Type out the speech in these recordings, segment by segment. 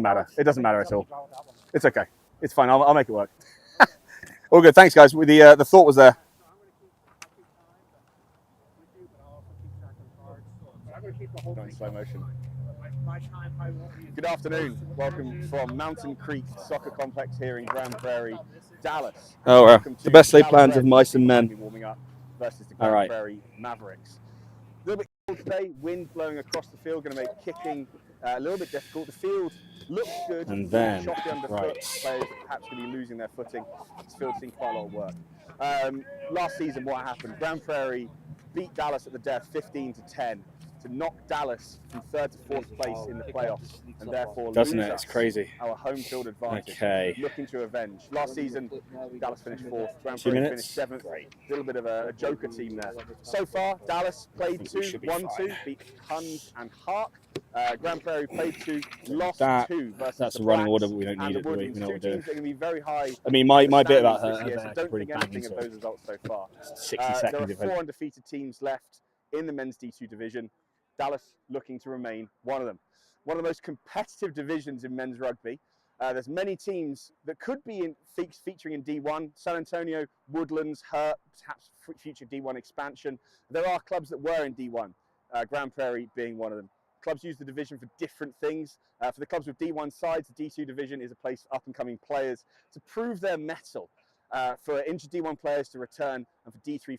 matter. It doesn't matter at all. It's okay. It's fine. I'll make it work. All good. Thanks, guys. The thought was there. Not in slow motion. Good afternoon. Welcome from Mountain Creek Soccer Complex here in Grand Prairie, Dallas. Oh, Welcome the best laid Dallas plans of Reds. mice and men. Warming up versus the Grand Prairie Mavericks. A little bit cold today. Wind blowing across the field, going to make kicking a little bit difficult. The field looks good. And then, choppy underfoot. Players perhaps going to be losing their footing. This field's seen quite a lot of work. Last season, what happened? Grand Prairie beat Dallas at the death, 15-10. To knock Dallas from 3rd to 4th place in the playoffs, and therefore doesn't lose it? It's crazy. Our home field advantage. Okay. Looking to avenge. Last season, Dallas finished 4th. Grand 2 Prairie minutes. finished 7th. Great. A little bit of a joker team there. So far, Dallas played 2, won 2, beat Huns and Hark. Grand Prairie played 2, lost 2 versus that's the a running Blacks order, but we don't need it. We know what we're doing. Teams are going to be very high. I mean, my bit about her, year, so don't pretty think anything banging, of those results so far. 60 seconds. There are 4 undefeated teams left in the men's D2 division. Dallas looking to remain one of them. One of the most competitive divisions in men's rugby. There's many teams that could be featuring in D1. San Antonio, Woodlands, Hurt, perhaps future D1 expansion. There are clubs that were in D1, Grand Prairie being one of them. Clubs use the division for different things. For the clubs with D1 sides, the D2 division is a place for up-and-coming players to prove their mettle. For injured D1 players to return, and for D3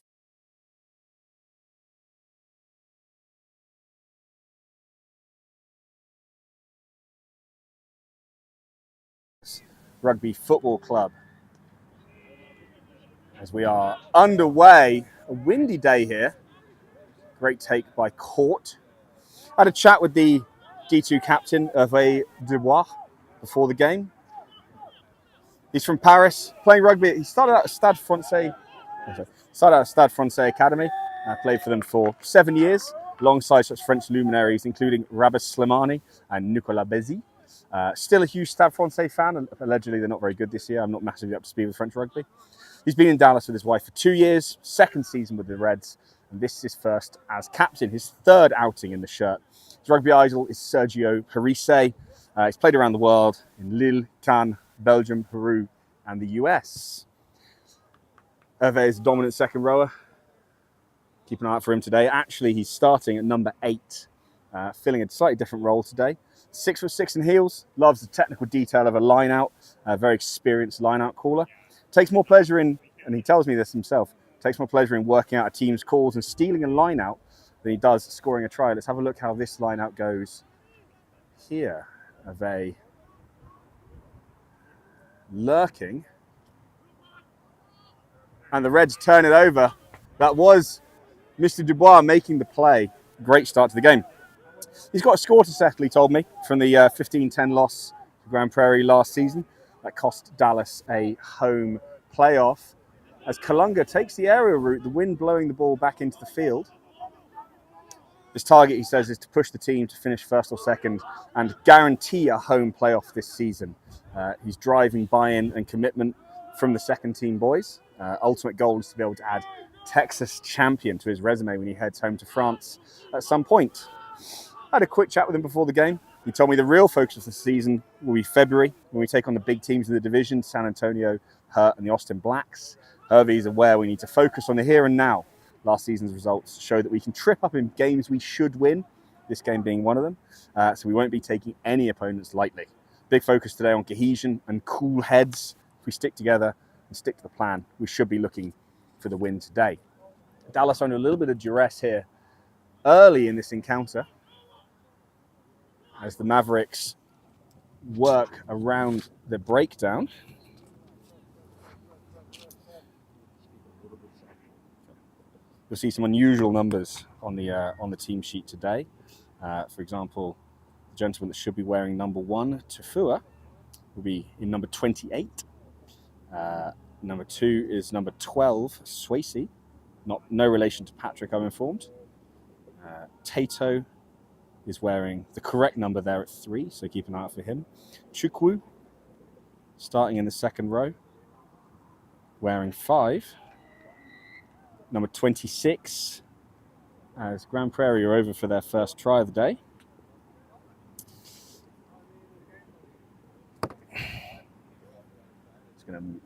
Rugby Football Club. As we are underway, a windy day here. Great take by Court. I had a chat with the D2 captain, Hervé Dubois, before the game. He's from Paris, playing rugby. He started out at Stade Francais Academy. Played for them for 7 years, alongside such French luminaries, including Rabis Slimani and Nicolas Bézi. Still a huge Stade Francais fan, and allegedly they're not very good this year. I'm not massively up to speed with French rugby. He's been in Dallas with his wife for 2 years, second season with the Reds, and this is his first as captain, his 3rd outing in the shirt. His rugby idol is Sergio Parise. He's played around the world in Lille, Cannes, Belgium, Peru, and the US. Hervé is a dominant second rower. Keep an eye out for him today. Actually, he's starting at number 8, filling a slightly different role today. 6'6" in heels, loves the technical detail of a line-out, a very experienced line-out caller. Takes more pleasure in, and he tells me this himself, takes more pleasure in working out a team's calls and stealing a line-out than he does scoring a try. Let's have a look how this line-out goes here. Hervé lurking. And the Reds turn it over. That was Mr. Dubois making the play. Great start to the game. He's got a score to settle, he told me, from the 15-10 loss to Grand Prairie last season. That cost Dallas a home playoff. As Kalunga takes the aerial route, the wind blowing the ball back into the field. His target, he says, is to push the team to finish 1st or 2nd and guarantee a home playoff this season. He's driving buy-in and commitment from the second team boys. Ultimate goal is to be able to add Texas champion to his resume when he heads home to France at some point. I had a quick chat with him before the game. He told me the real focus of the season will be February, when we take on the big teams in the division, San Antonio, Hurt, and the Austin Blacks. Hervé is aware we need to focus on the here and now. Last season's results show that we can trip up in games we should win, this game being one of them. So we won't be taking any opponents lightly. Big focus today on cohesion and cool heads. If we stick together and stick to the plan, we should be looking for the win today. Dallas under a little bit of duress here early in this encounter, as the Mavericks work around the breakdown. You'll see some unusual numbers on the team sheet today. For example, the gentleman that should be wearing number 1, Tafua, will be in number 28. Number 2 is number 12, Swayze. No relation to Patrick, I'm informed. Tato is wearing the correct number there at 3, so keep an eye out for him. Chukwu, starting in the 2nd row, wearing 5. Number 26, as Grand Prairie are over for their first try of the day. just going to...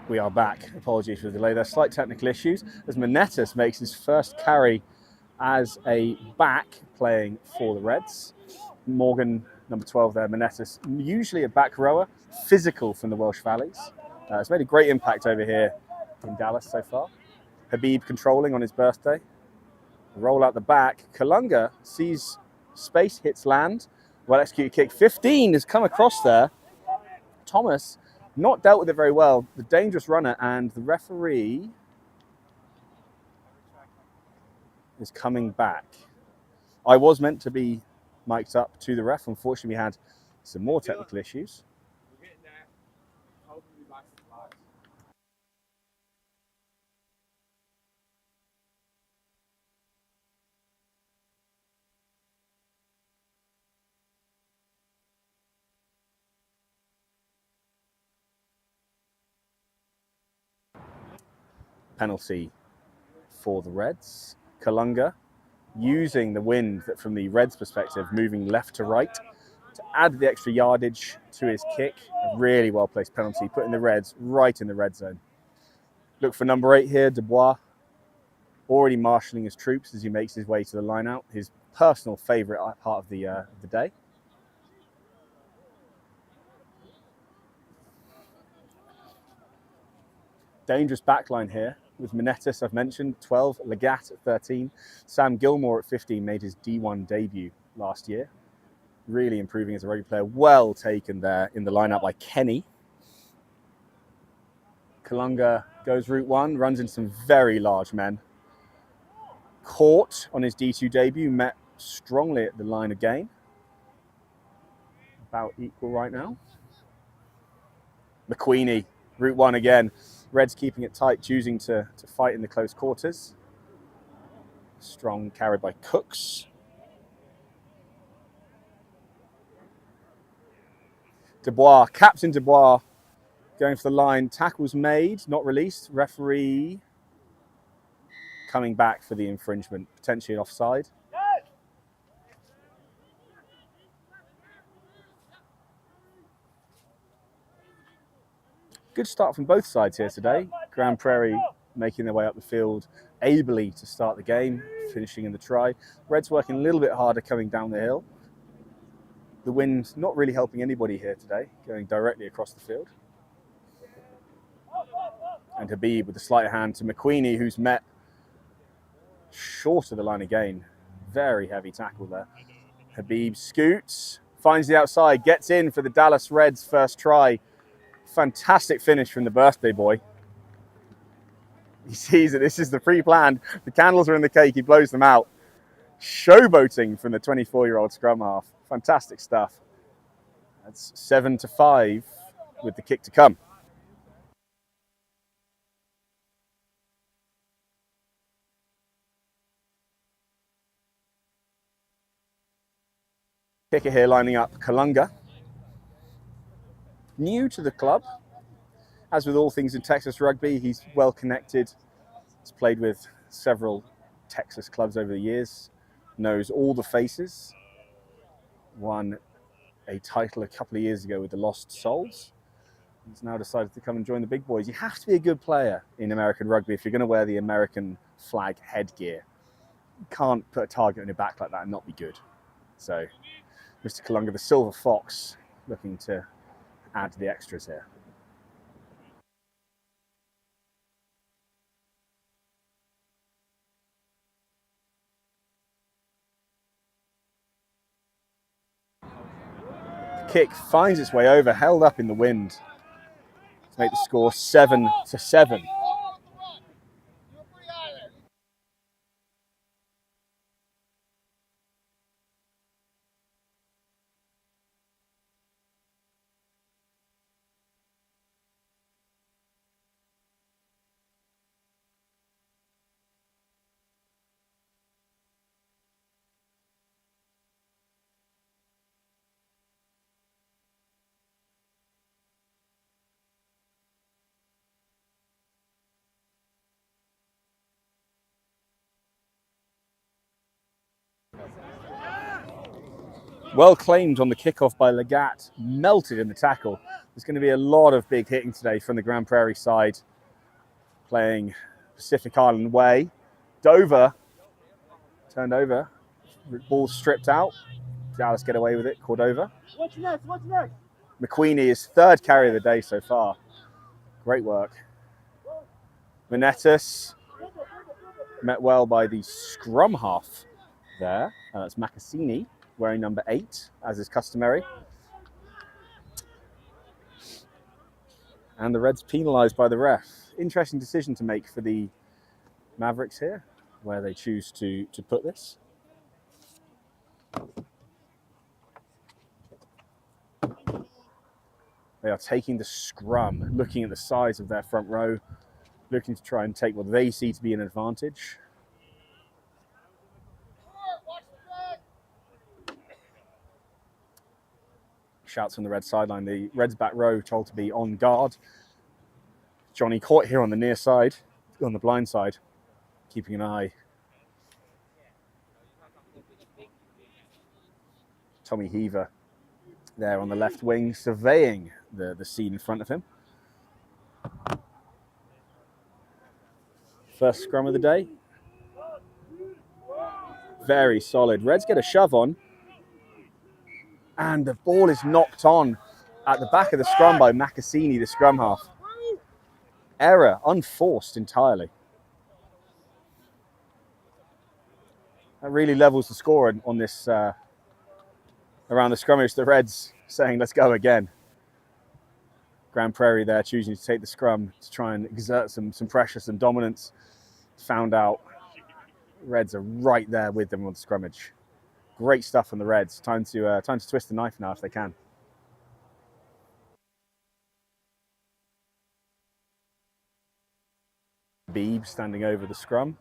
We are back. Apologies for the delay. There's slight technical issues as Monetis makes his first carry as a back playing for the Reds. Morgan, number 12 there, Monetis, usually a back rower, physical from the Welsh Valleys. It's made a great impact over here in Dallas so far. Habib controlling on his birthday. Roll out the back. Kalunga sees space, hits land. Well executed kick. 15 has come across there. Thomas not dealt with it very well. The dangerous runner, and the referee is coming back. I was meant to be mic'd up to the ref. Unfortunately, we had some more technical issues. Penalty for the Reds. Kalunga using the wind that from the Reds' perspective, moving left to right to add the extra yardage to his kick. A really well placed penalty, putting the Reds right in the red zone. Look for number 8 here, Dubois, already marshalling his troops as he makes his way to the line out. His personal favourite part of the day. Dangerous backline here with Monetis, I've mentioned, 12, Legat at 13. Sam Gilmore at 15 made his D1 debut last year. Really improving as a rugby player. Well taken there in the lineup by Kenny. Kalunga goes route 1, runs into some very large men. Caught on his D2 debut, met strongly at the line of gain. About equal right now. McQueenie, route 1 again. Reds keeping it tight, choosing to fight in the close quarters. Strong carried by Cooks. Dubois, Captain Dubois, going for the line. Tackles made, not released. Referee coming back for the infringement, potentially an offside. Good start from both sides here today. Grand Prairie making their way up the field ably to start the game, finishing in the try. Reds working a little bit harder coming down the hill. The wind not really helping anybody here today, going directly across the field. And Habib with a slight hand to McQueenie, who's met short of the line again. Very heavy tackle there. Habib scoots, finds the outside, gets in for the Dallas Reds' first try. Fantastic finish from the birthday boy. He sees that this is the pre-planned. The candles are in the cake, he blows them out. Showboating from the 24-year-old scrum half. Fantastic stuff. That's 7-5 with the kick to come. Kicker here lining up Kalunga. New to the club. As with all things in Texas rugby, he's well connected. He's played with several Texas clubs over the years. Knows all the faces. Won a title a couple of years ago with the Lost Souls. He's now decided to come and join the big boys. You have to be a good player in American rugby if you're going to wear the American flag headgear. You can't put a target on your back like that and not be good. So, Mr. Kalunga, the Silver Fox, looking to add to the extras here. The kick finds its way over, held up in the wind to make the score 7-7. Well claimed on the kickoff by Legat, melted in the tackle. There's going to be a lot of big hitting today from the Grand Prairie side, playing Pacific Island way. Dover turned over, ball stripped out. Dallas get away with it, Cordova. What's next? What's next? McQueenie is third carry of the day so far. Great work. Manetis met well by the scrum half there. That's Macassini, wearing number 8, as is customary. And the Reds penalised by the ref. Interesting decision to make for the Mavericks here, where they choose to put this. They are taking the scrum, looking at the size of their front row, looking to try and take what they see to be an advantage. Shouts from the Red sideline. The Reds back row told to be on guard. Johnny caught here on the near side, on the blind side, keeping an eye. Tommy Heaver there on the left wing, surveying the scene in front of him. First scrum of the day. Very solid. Reds get a shove on. And the ball is knocked on at the back of the scrum by Macassini, the scrum half. Error, unforced entirely. That really levels the score on this around the scrummage. The Reds saying, let's go again. Grand Prairie there choosing to take the scrum to try and exert some pressure, some dominance. Found out Reds are right there with them on the scrummage. Great stuff from the Reds. Time to twist the knife now if they can. Beebe standing over the scrum.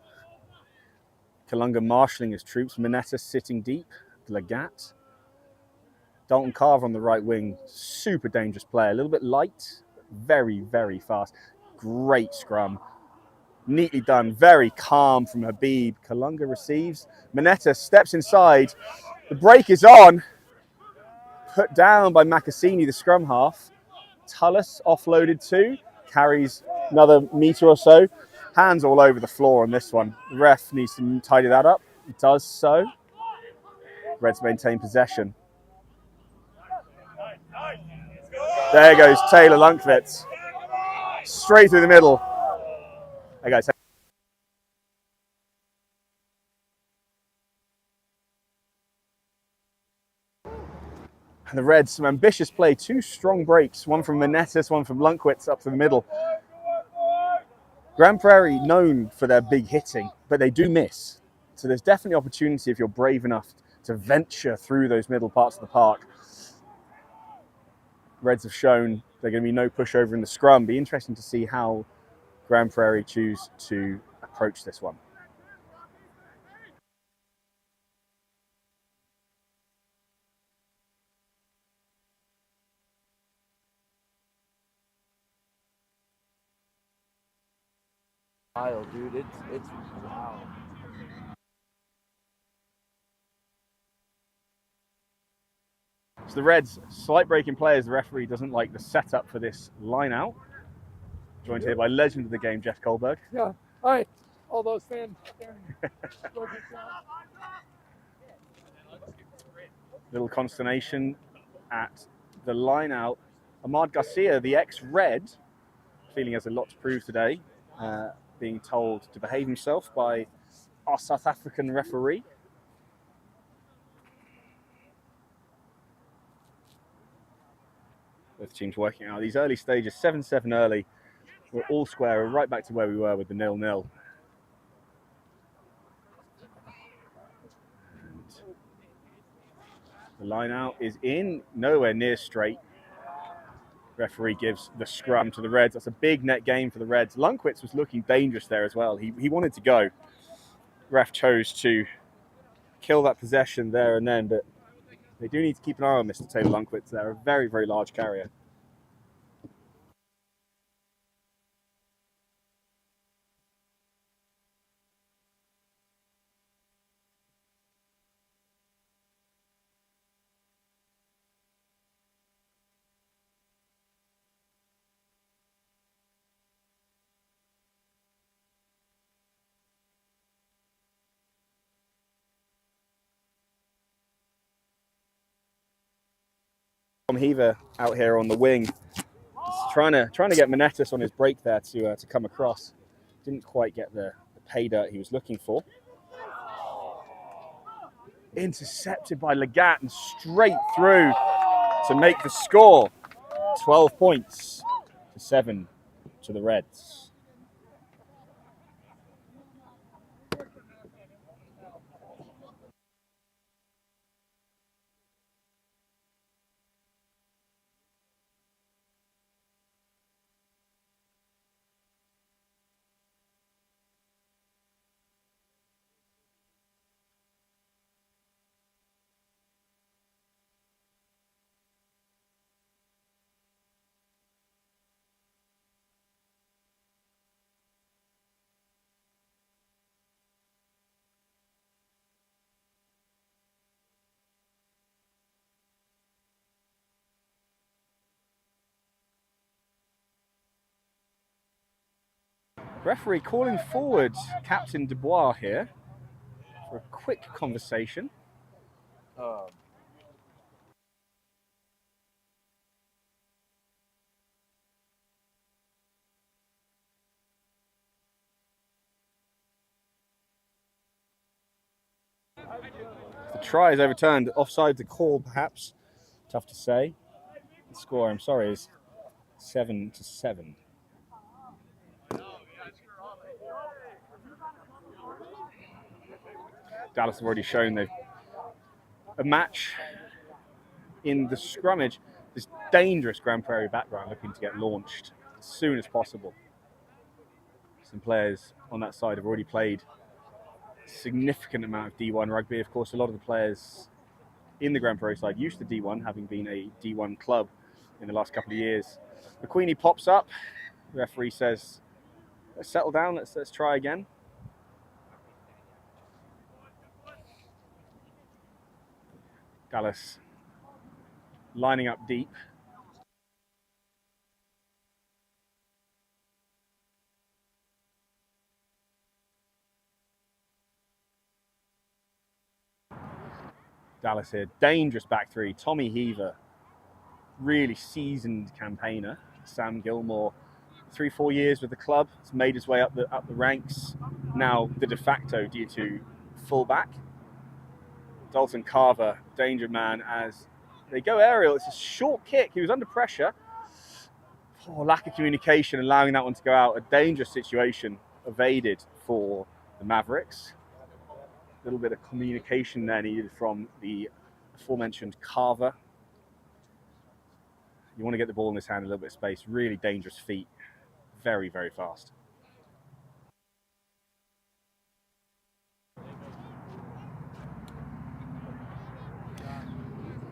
Kalunga marshalling his troops. Mineta sitting deep. Legat. Dalton Carver on the right wing. Super dangerous player. A little bit light, but very, very fast. Great scrum. Neatly done. Very calm from Habib. Kalunga receives. Mineta steps inside. The break is on. Put down by Macassini, the scrum half. Tullis offloaded too. Carries another metre or so. Hands all over the floor on this one. The ref needs to tidy that up. He does so. Reds maintain possession. There goes Taylor Lunkwitz. Straight through the middle. There goes. And the Reds, some ambitious play. 2 strong breaks. One from Manetis, one from Lunkwitz up to the middle. Grand Prairie known for their big hitting, but they do miss. So there's definitely opportunity if you're brave enough to venture through those middle parts of the park. Reds have shown they're going to be no pushover in the scrum. Be interesting to see how Grand Prairie choose to approach this one. Dude, it's wow. So the Reds, slight break in players. The referee doesn't like the setup for this line out. Joined here by legend of the game, Jeff Kohlberg. Yeah. Hi, all those fans. Little consternation at the line out. Ahmad Garcia, the ex-Red, feeling he has a lot to prove today, being told to behave himself by our South African referee. Both teams working out these early stages, 7-7 early. We're all square. We're right back to where we were with the 0-0. The line out is in, nowhere near straight. Referee gives the scrum to the Reds. That's a big net gain for the Reds. Lunkwitz was looking dangerous there as well. He wanted to go. Ref chose to kill that possession there and then, but they do need to keep an eye on Mr. Taylor Lunkwitz. They're a very, very large carrier. Tom Heaver out here on the wing, trying to get Manetis on his break there to come across. Didn't quite get the pay dirt he was looking for. Intercepted by Legat and straight through to make the score. 12 points to 7 to the Reds. Referee calling forward Captain Dubois here for a quick conversation. The try is overturned. Offside the call, perhaps. Tough to say. The score, I'm sorry, is 7-7. Dallas have already shown they've a match in the scrummage. This dangerous Grand Prairie background looking to get launched as soon as possible. Some players on that side have already played a significant amount of D1 rugby. Of course, a lot of the players in the Grand Prairie side used to D1, having been a D1 club in the last couple of years. The Queenie pops up. The referee says, let's settle down, let's try again. Dallas lining up deep. Dallas here. Dangerous back three. Tommy Heaver, really seasoned campaigner. Sam Gilmore, 3-4 years with the club. Has made his way up the ranks. Now the de facto D2 fullback. Dalton Carver, danger man as they go aerial. It's a short kick. He was under pressure. Lack of communication, allowing that one to go out. A dangerous situation evaded for the Mavericks. A little bit of communication there needed from the aforementioned Carver. You want to get the ball in his hand, a little bit of space. Really dangerous feet. Very, very fast.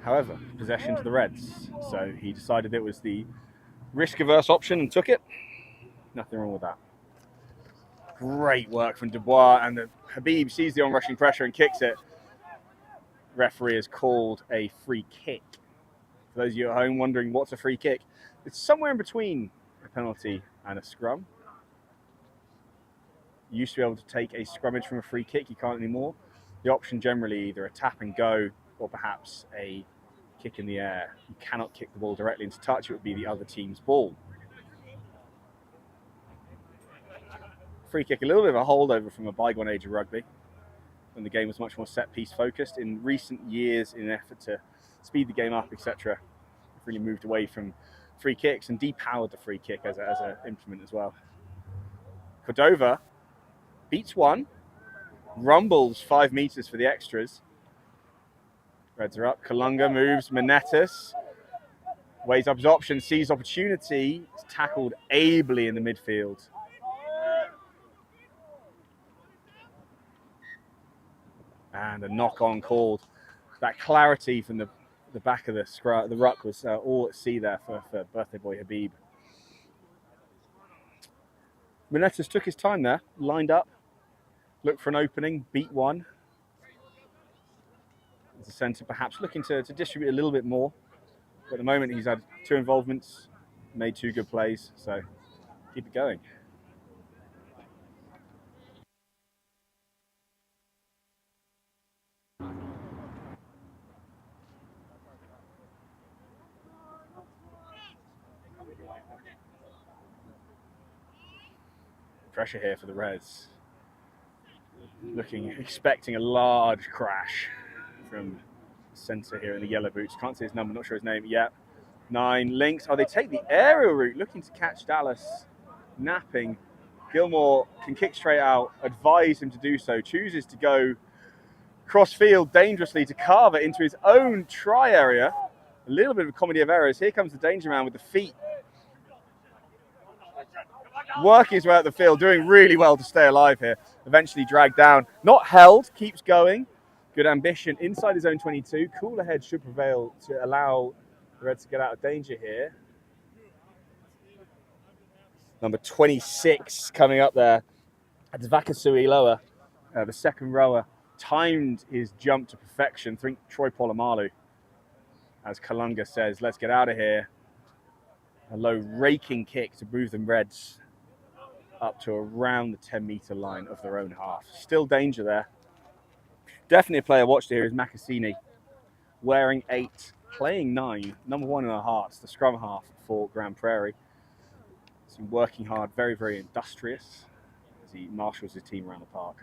However, possession to the Reds. So he decided it was the risk-averse option and took it. Nothing wrong with that. Great work from Dubois, and Habib sees the onrushing pressure and kicks it. Referee has called a free kick. For those of you at home wondering what's a free kick, it's somewhere in between a penalty and a scrum. You used to be able to take a scrummage from a free kick, you can't anymore. The option generally either a tap and go or perhaps a kick in the air. You cannot kick the ball directly into touch, it would be the other team's ball. Free kick, a little bit of a holdover from a bygone age of rugby, when the game was much more set-piece focused. In recent years, in an effort to speed the game up, etc., we've really moved away from free kicks and depowered the free kick as an implement as well. Cordova beats one, rumbles 5 meters for the extras. Reds are up. Kalunga moves. Manetis weighs up his options, sees opportunity. It's tackled ably in the midfield. And a knock-on called. That clarity from the back of the ruck was all at sea there for birthday boy Habib. Manetis took his time there, lined up, looked for an opening, beat one. As a centre, perhaps looking to distribute a little bit more. But at the moment, he's had 2 involvements, made 2 good plays, so keep it going. Pressure here for the Reds. Expecting a large crash from centre here in the yellow boots. Can't see his number, not sure his name yet. 9 links. Oh, they take the aerial route, looking to catch Dallas napping. Gilmore can kick straight out, advise him to do so, chooses to go cross-field dangerously to carve it into his own try area. A little bit of a comedy of errors. Here comes the danger man with the feet. Working his way out the field, doing really well to stay alive here. Eventually dragged down. Not held, keeps going. Good ambition inside his own 22. Cooler head should prevail to allow the Reds to get out of danger here. Number 26 coming up there. That's Vakasui Lower, the second rower. Timed his jump to perfection. Think Troy Polamalu. As Kalunga says, let's get out of here. A low raking kick to move the Reds up to around the 10-meter line of their own half. Still danger there. Definitely a player watched here is Macassini. Wearing 8, playing 9. Number 1 in our hearts, the scrum half for Grand Prairie. He's been working hard, very, very industrious as he marshals his team around the park.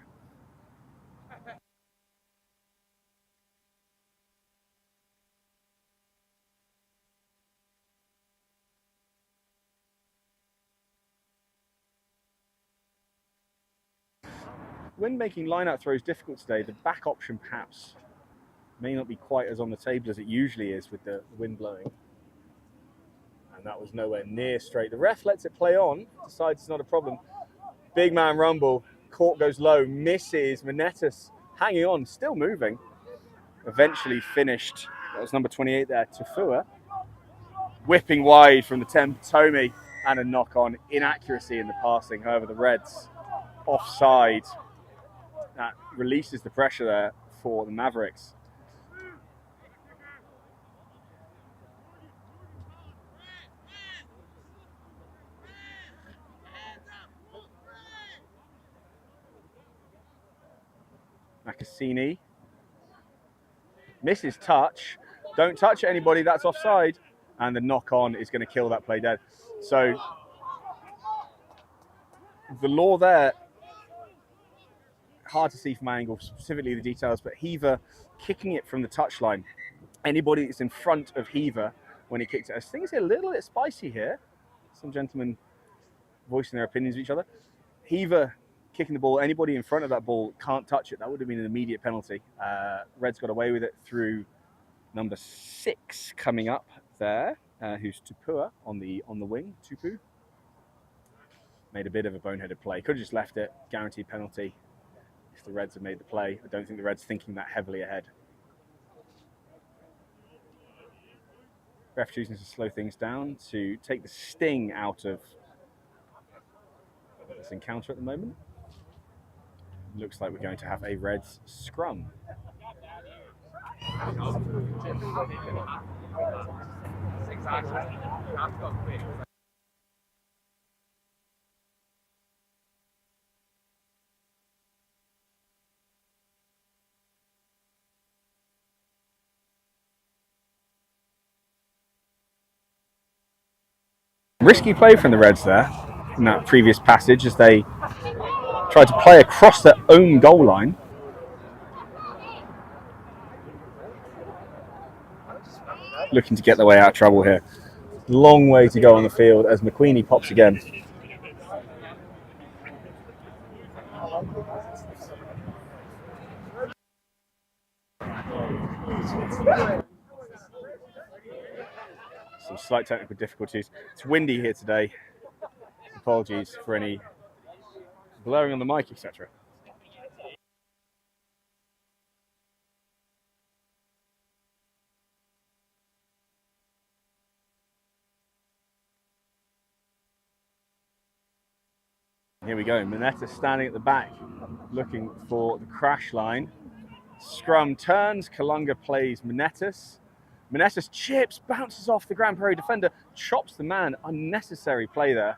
When making line-out throws difficult today, the back option perhaps may not be quite as on the table as it usually is with the wind blowing. And that was nowhere near straight. The ref lets it play on, decides it's not a problem. Big man rumble, court goes low, misses. Manetis hanging on, still moving. Eventually finished. That was number 28 there, Tafua. Whipping wide from the 10, Tomi, and a knock-on. Inaccuracy in the passing. However, the Reds offside. That releases the pressure there for the Mavericks. Macassini Misses touch. Don't touch anybody, that's offside. And the knock on is going to kill that play dead. So the law there, hard to see from my angle, specifically the details, but Heaver kicking it from the touchline. Anybody that's in front of Heaver when he kicks it. Things get a little bit spicy here. Some gentlemen voicing their opinions of each other. Heaver kicking the ball, anybody in front of that ball can't touch it. That would have been an immediate penalty. Reds got away with it through number 6 coming up there, who's Tupua on the wing. Tupu made a bit of a boneheaded play. Could have just left it, guaranteed penalty if the Reds had made the play. I don't think the Reds thinking that heavily ahead. Ref choosing to slow things down to take the sting out of this encounter at the moment. Looks like we're going to have a Reds scrum. Risky play from the Reds there in that previous passage as they tried to play across their own goal line. Looking to get their way out of trouble here. Long way to go on the field as McQueenie pops again. Some slight technical difficulties. It's windy here today. Apologies for any blowing on the mic, etc. Here we go. Mineta standing at the back, looking for the crash line. Scrum turns. Kalunga plays Menetas. Menetas chips, bounces off the Grand Prairie defender, chops the man. Unnecessary play there.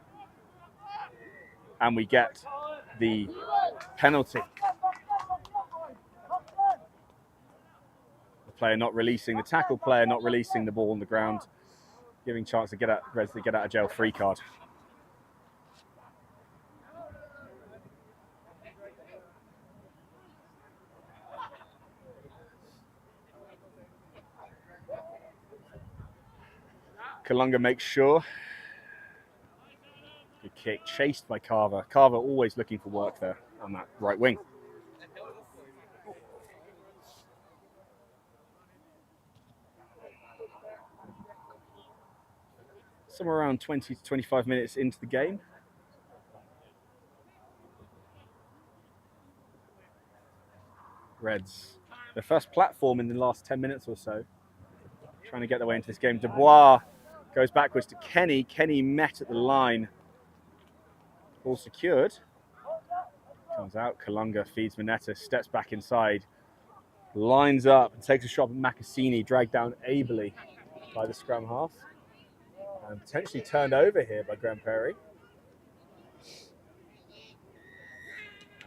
And we get the penalty. The player not releasing, the tackle player not releasing the ball on the ground, giving chance to get out of jail free card. Kalunga makes sure. Good kick, chased by Carver. Carver always looking for work there on that right wing. Somewhere around 20 to 25 minutes into the game. Reds, their first platform in the last 10 minutes or so. Trying to get their way into this game. Dubois goes backwards to Kenny. Kenny met at the line. Ball secured. Comes out. Kalunga feeds Mineta. Steps back inside. Lines up and takes a shot at Makasini. Dragged down ably by the scrum half. And potentially turned over here by Grand Prairie.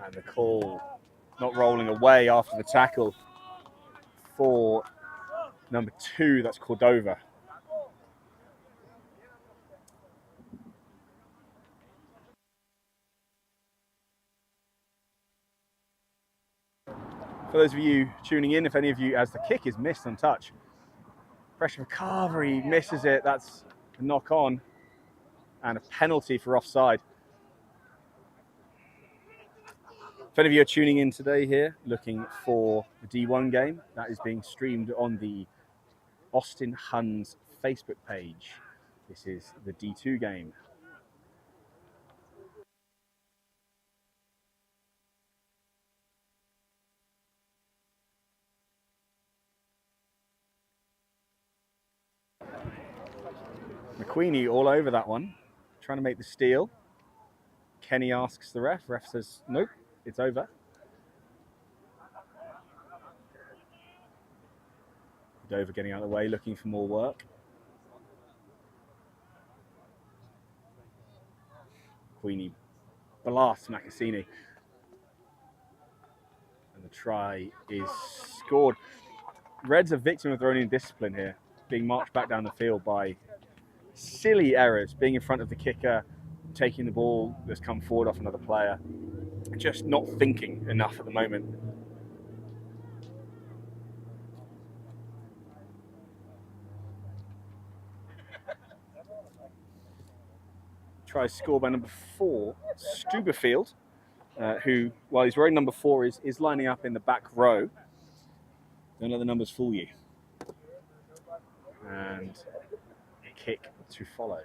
And the call not rolling away after the tackle for number 2. That's Cordova. For those of you tuning in, if any of you, as the kick is missed on touch, pressure for Carver, he misses it. That's a knock on and a penalty for offside. If any of you are tuning in today here, looking for the D1 game, that is being streamed on the Austin Huns Facebook page. This is the D2 game. McQueenie all over that one, trying to make the steal. Kenny asks the ref. Ref says, nope, it's over. Dover getting out of the way, looking for more work. McQueenie blasts Makasini. And the try is scored. Reds are victim of their own indiscipline here, being marched back down the field by silly errors, being in front of the kicker, taking the ball that's come forward off another player, just not thinking enough at the moment. Tries to score by number 4, Stuberfield, who, while he's wearing number 4, is lining up in the back row. Don't let the numbers fool you. And a kick to follow.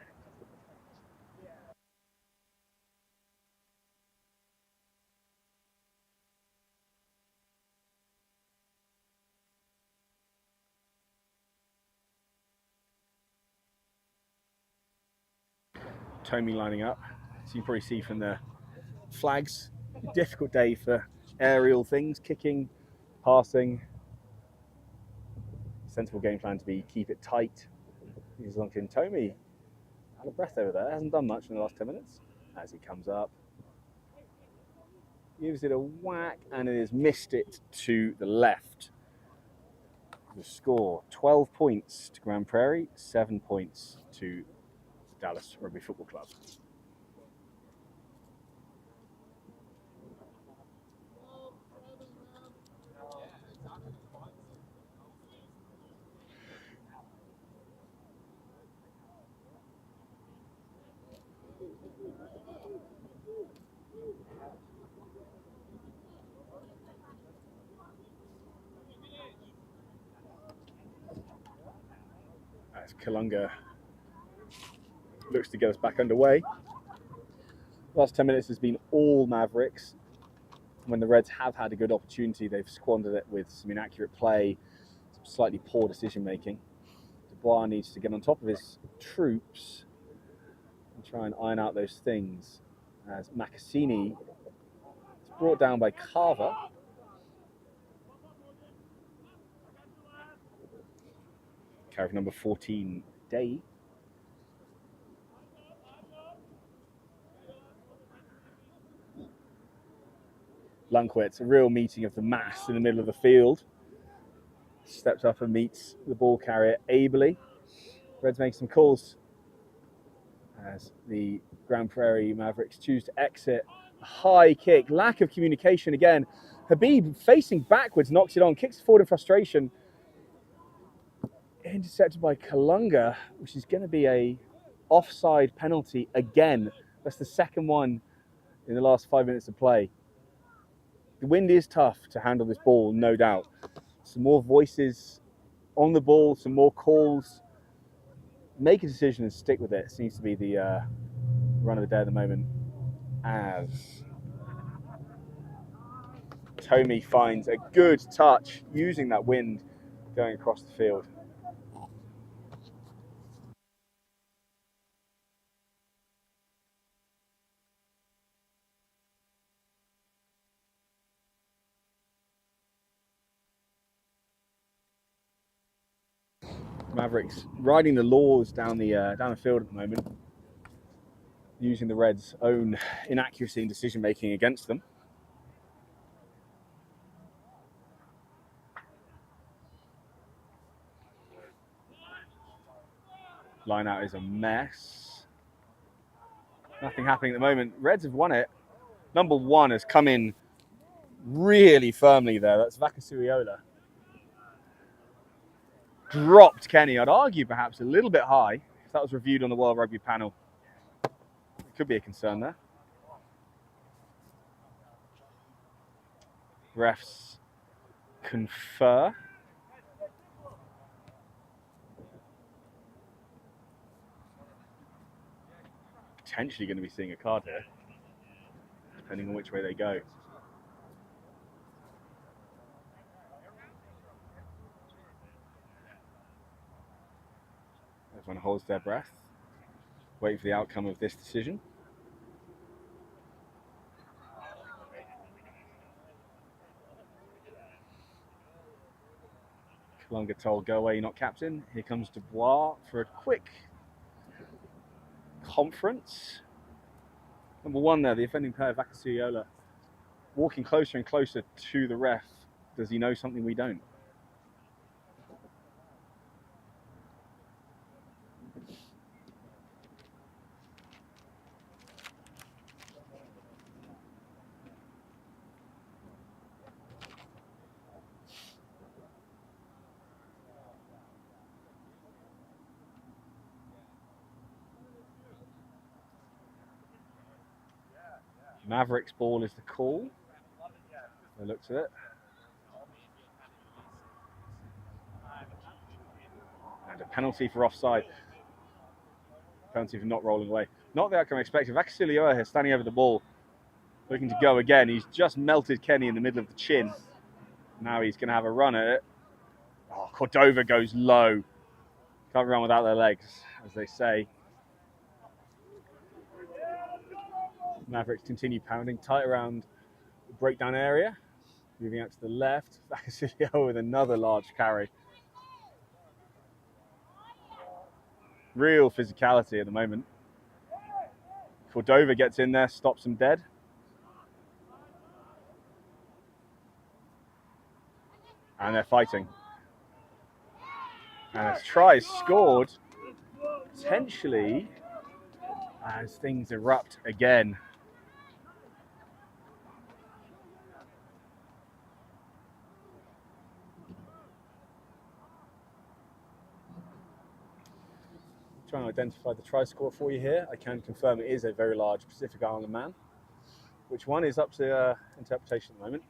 Tommy lining up. So you can probably see from the flags, difficult day for aerial things, kicking, passing. Sensible game plan to be keep it tight. He's locked in. Tommy out of breath over there, hasn't done much in the last 10 minutes. As he comes up, gives it a whack and it has missed it to the left. The score, 12 points to Grand Prairie, 7 points to Dallas Rugby Football Club. As Kalunga looks to get us back underway. Last 10 minutes has been all Mavericks. When the Reds have had a good opportunity, they've squandered it with some inaccurate play, some slightly poor decision making. Dubois needs to get on top of his troops and try and iron out those things. As Macassini is brought down by Carver. Carry number 14, Day. Lunkwitz, a real meeting of the mass in the middle of the field. Steps up and meets the ball carrier ably. Reds make some calls as the Grand Prairie Mavericks choose to exit. A high kick, lack of communication again. Habib facing backwards, knocks it on, kicks forward in frustration. Intercepted by Kalunga, which is going to be a offside penalty again. That's the second one in the last 5 minutes of play. The wind is tough to handle this ball, no doubt. Some more voices on the ball, some more calls. Make a decision and stick with it. Seems to be the run of the day at the moment. As Tommy finds a good touch using that wind going across the field. Mavericks riding the laws down the field at the moment, using the Reds' own inaccuracy in decision making against them. Line out is a mess. Nothing happening at the moment. Reds have won it. Number 1 has come in really firmly there. That's Vakasuriola. Dropped Kenny. I'd argue perhaps a little bit high if that was reviewed on the World Rugby panel. It could be a concern there. Refs confer. Potentially going to be seeing a card here, depending on which way they go. Everyone holds their breath, wait for the outcome of this decision. Kalunga told, go away, you're not captain. Here comes Dubois for a quick conference. Number 1 there, the offending player, Vakasuriola, walking closer and closer to the ref. Does he know something we don't? Mavericks ball is the call. By the looks of it. And a penalty for offside. Penalty for not rolling away. Not the outcome I expected. Vasiliev here standing over the ball, looking to go again. He's just melted Kenny in the middle of the chin. Now he's going to have a run at it. Oh, Cordova goes low. Can't run without their legs, as they say. Mavericks continue pounding tight around the breakdown area. Moving out to the left. Vasiliev with another large carry. Real physicality at the moment. Cordova gets in there, stops him dead. And they're fighting. And as tries scored, potentially, as things erupt again. Trying to identify the try score for you here. I can confirm it is a very large Pacific Islander man. Which one is up to interpretation at the moment.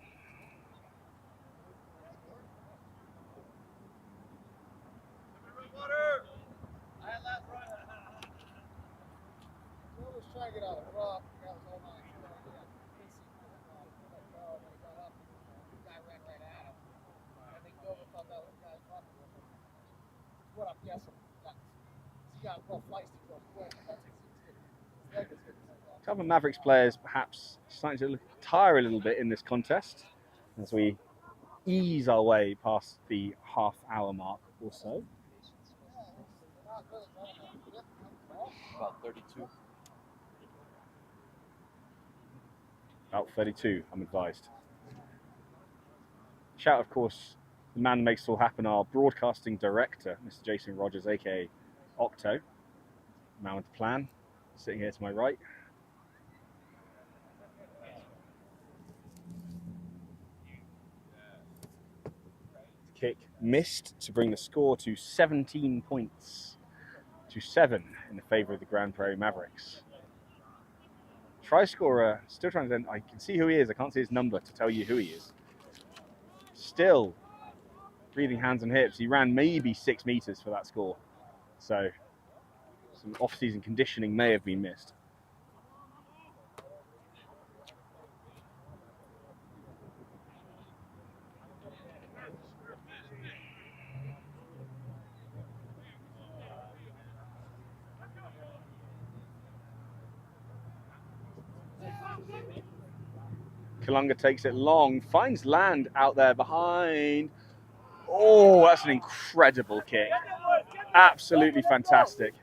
A couple of Mavericks players perhaps starting to tire a little bit in this contest as we ease our way past the half-hour mark or so. About 32. About 32, I'm advised. Shout, of course, the man that makes it all happen, our broadcasting director, Mr. Jason Rogers, aka Octo. Man with the plan, sitting here to my right. Kick missed to bring the score to 17 points to 7 in the favor of the Grand Prairie Mavericks. Try scorer still trying to. I can see who he is. I can't see his number to tell you who he is. Still breathing hands and hips. He ran maybe 6 meters for that score. So some off-season conditioning may have been missed. Kalunga takes it long, finds land out there behind. Oh, that's an incredible kick. Absolutely fantastic.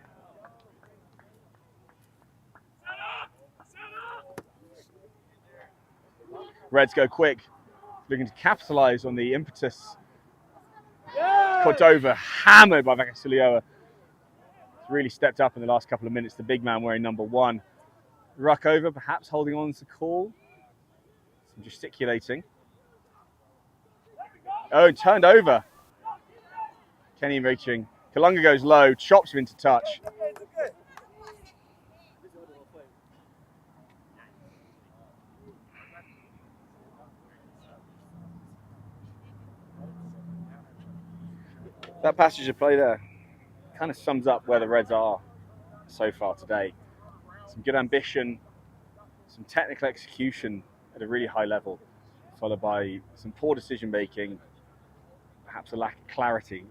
Reds go quick, looking to capitalize on the impetus. Cordova hammered by Vasiliev. Really stepped up in the last couple of minutes. The big man wearing number 1. Ruck over, perhaps holding on to call. Some gesticulating. Oh, turned over. Kenny reaching. Kalunga goes low, chops him into touch. That passage of play there kind of sums up where the Reds are so far today. Some good ambition, some technical execution at a really high level, followed by some poor decision making, perhaps a lack of clarity,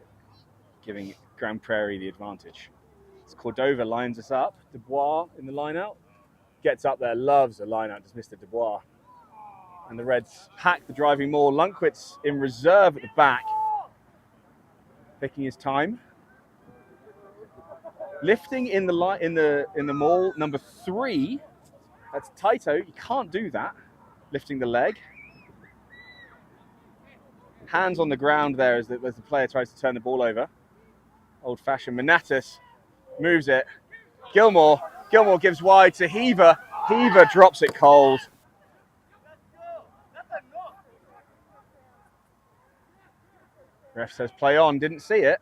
giving Grand Prairie the advantage. As Cordova lines us up, Dubois in the line-out, gets up there, loves a line-out, does Mr. Dubois. And the Reds pack the driving maul. Lunkwitz in reserve at the back, picking his time. Lifting in the maul, number 3. That's Taito. You can't do that. Lifting the leg. Hands on the ground there as the player tries to turn the ball over. Old-fashioned. Manatas moves it. Gilmore gives wide to Heaver. Heaver drops it cold. Ref says play on. Didn't see it.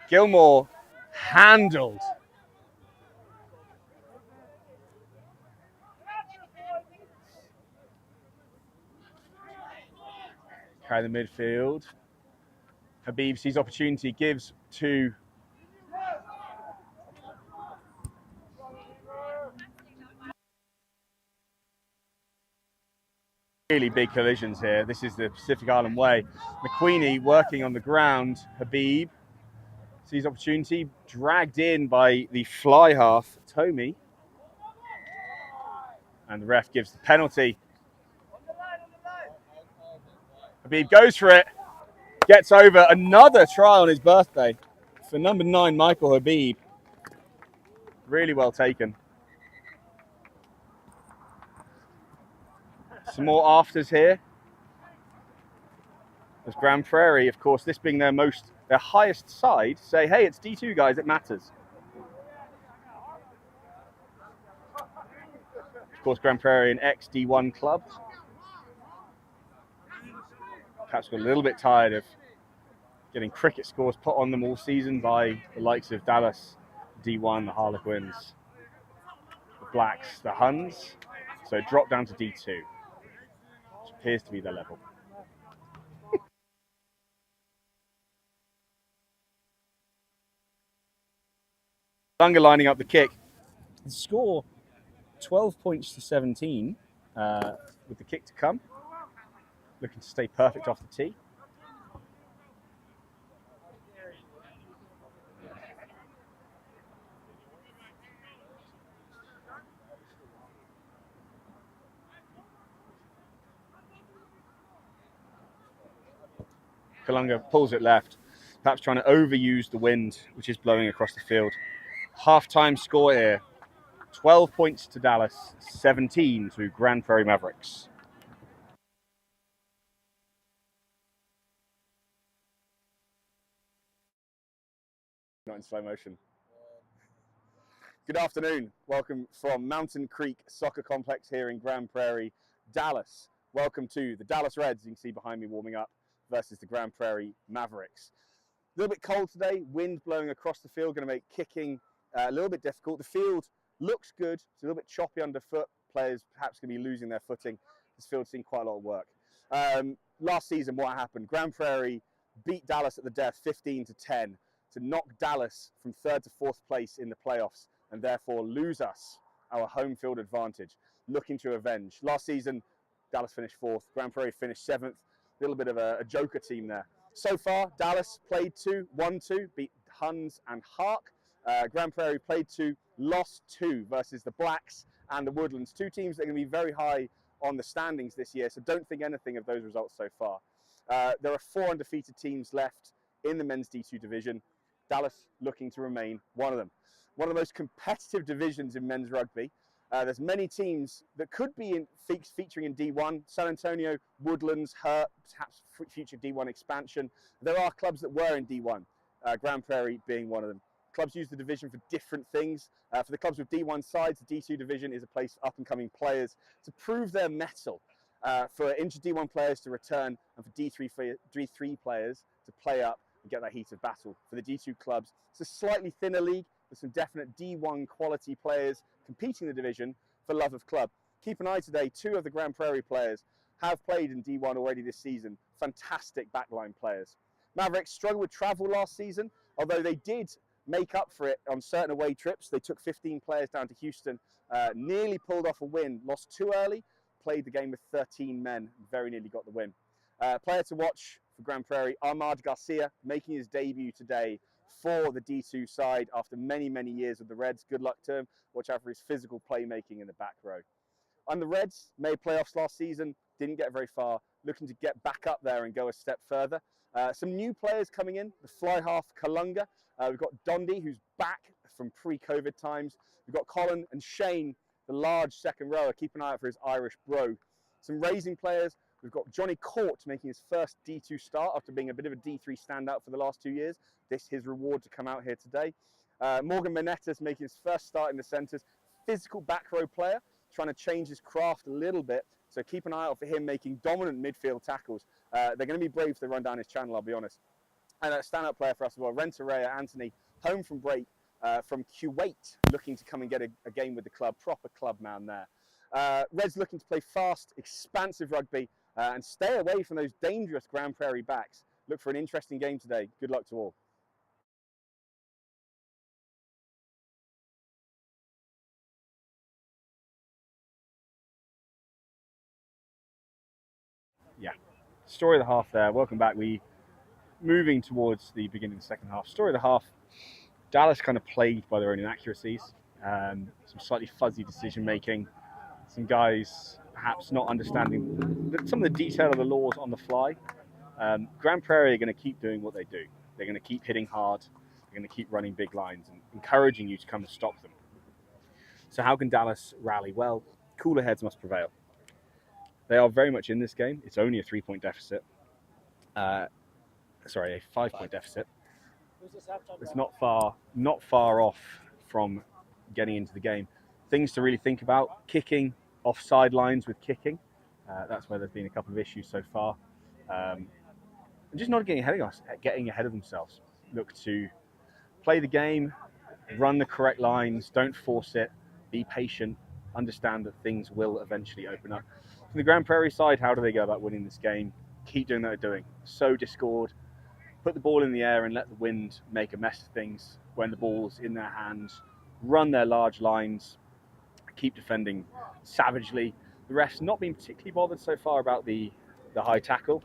Gilmore handled. Carry the midfield. Habib sees opportunity, gives to really big collisions here. This is the Pacific Island way. McQueenie working on the ground. Habib sees opportunity, dragged in by the fly half, Tommy. And the ref gives the penalty. Habib goes for it, gets over. Another try on his birthday for number 9, Michael Habib. Really well taken. Some more afters here. As Grand Prairie, of course, this being their highest side, say, hey, it's D2 guys, it matters. Of course, Grand Prairie, an ex-D1 club. Perhaps got a little bit tired of getting cricket scores put on them all season by the likes of Dallas, D1, the Harlequins, the Blacks, the Huns. So drop down to D2, which appears to be their level. Lunga lining up the kick. The score 12 points to 17 with the kick to come. Looking to stay perfect off the tee. Kalunga pulls it left, perhaps trying to overuse the wind, which is blowing across the field. Half-time score here, 12 points to Dallas, 17 to Grand Prairie Mavericks. Not in slow motion. Good afternoon. Welcome from Mountain Creek Soccer Complex here in Grand Prairie, Dallas. Welcome to the Dallas Reds, you can see behind me warming up, versus the Grand Prairie Mavericks. A little bit cold today, wind blowing across the field, going to make kicking a little bit difficult. The field looks good, it's a little bit choppy underfoot. Players perhaps going to be losing their footing. This field's seen quite a lot of work. Last season, what happened? Grand Prairie beat Dallas at the death 15-10 to knock Dallas from 3rd to 4th place in the playoffs and therefore lose us our home field advantage, looking to avenge. Last season, Dallas finished 4th, Grand Prairie finished 7th. A little bit of a joker team there. So far, Dallas played 2, won 2, beat Huns and Hark. Grand Prairie played 2, lost 2 versus the Blacks and the Woodlands. 2 teams that are going to be very high on the standings this year, so don't think anything of those results so far. There are 4 undefeated teams left in the men's D2 division. Dallas looking to remain one of them. One of the most competitive divisions in men's rugby. There's many teams that could be featuring in D1. San Antonio, Woodlands, Hurt, perhaps future D1 expansion. There are clubs that were in D1, Grand Prairie being one of them. Clubs use the division for different things. For the clubs with D1 sides, the D2 division is a place for up-and-coming players to prove their mettle, for injured D1 players to return, and for D3 players to play up and get that heat of battle. For the D2 clubs, it's a slightly thinner league with some definite D1 quality players competing in the division for love of club. Keep an eye today, 2 of the Grand Prairie players have played in D1 already this season. Fantastic backline players. Mavericks struggled with travel last season, although they did make up for it on certain away trips. They took 15 players down to Houston, nearly pulled off a win, lost too early, played the game with 13 men, very nearly got the win. Player to watch for Grand Prairie, Ahmad Garcia, making his debut today for the D2 side after many, many years with the Reds. Good luck to him. Watch out for his physical playmaking in the back row. And the Reds made playoffs last season, didn't get very far, looking to get back up there and go a step further. Some new players coming in, the fly half Kalunga. We've got Dondi, who's back from pre-COVID times. We've got Colin and Shane, the large second rower. Keep an eye out for his Irish bro. Some raising players. We've got Johnny Court making his first D2 start after being a bit of a D3 standout for the last 2 years. This his reward to come out here today. Morgan Manetta's making his first start in the centres. Physical back row player, trying to change his craft a little bit. So keep an eye out for him making dominant midfield tackles. They're going to be brave if they run down his channel, I'll be honest. And a standout player for us as well, Renteria Anthony, home from break from Kuwait, looking to come and get a game with the club, proper club man there. Reds looking to play fast, expansive rugby, and stay away from those dangerous Grand Prairie backs. Look for an interesting game today. Good luck to all. Yeah, story of the half there. Welcome back. We moving towards the beginning of the second half. Story of the half. Dallas kind of plagued by their own inaccuracies, some slightly fuzzy decision making, some guys perhaps not understanding some of the detail of the laws on the fly. Grand Prairie are going to keep doing what they do. They're going to keep hitting hard. They're going to keep running big lines and encouraging you to come and stop them. So how can Dallas rally? Well, cooler heads must prevail. They are very much in this game. It's only a 3-point deficit. A 5-point deficit. It's not far off from getting into the game. Things to really think about: kicking, offside lines with kicking. That's where there's been a couple of issues so far. And just not getting ahead of themselves. Look to play the game, run the correct lines, don't force it, be patient, understand that things will eventually open up. From the Grand Prairie side, how do they go about winning this game? Keep doing what they're doing. Sow discord, put the ball in the air and let the wind make a mess of things when the ball's in their hands, run their large lines, keep defending savagely. The refs not been particularly bothered so far about the high tackling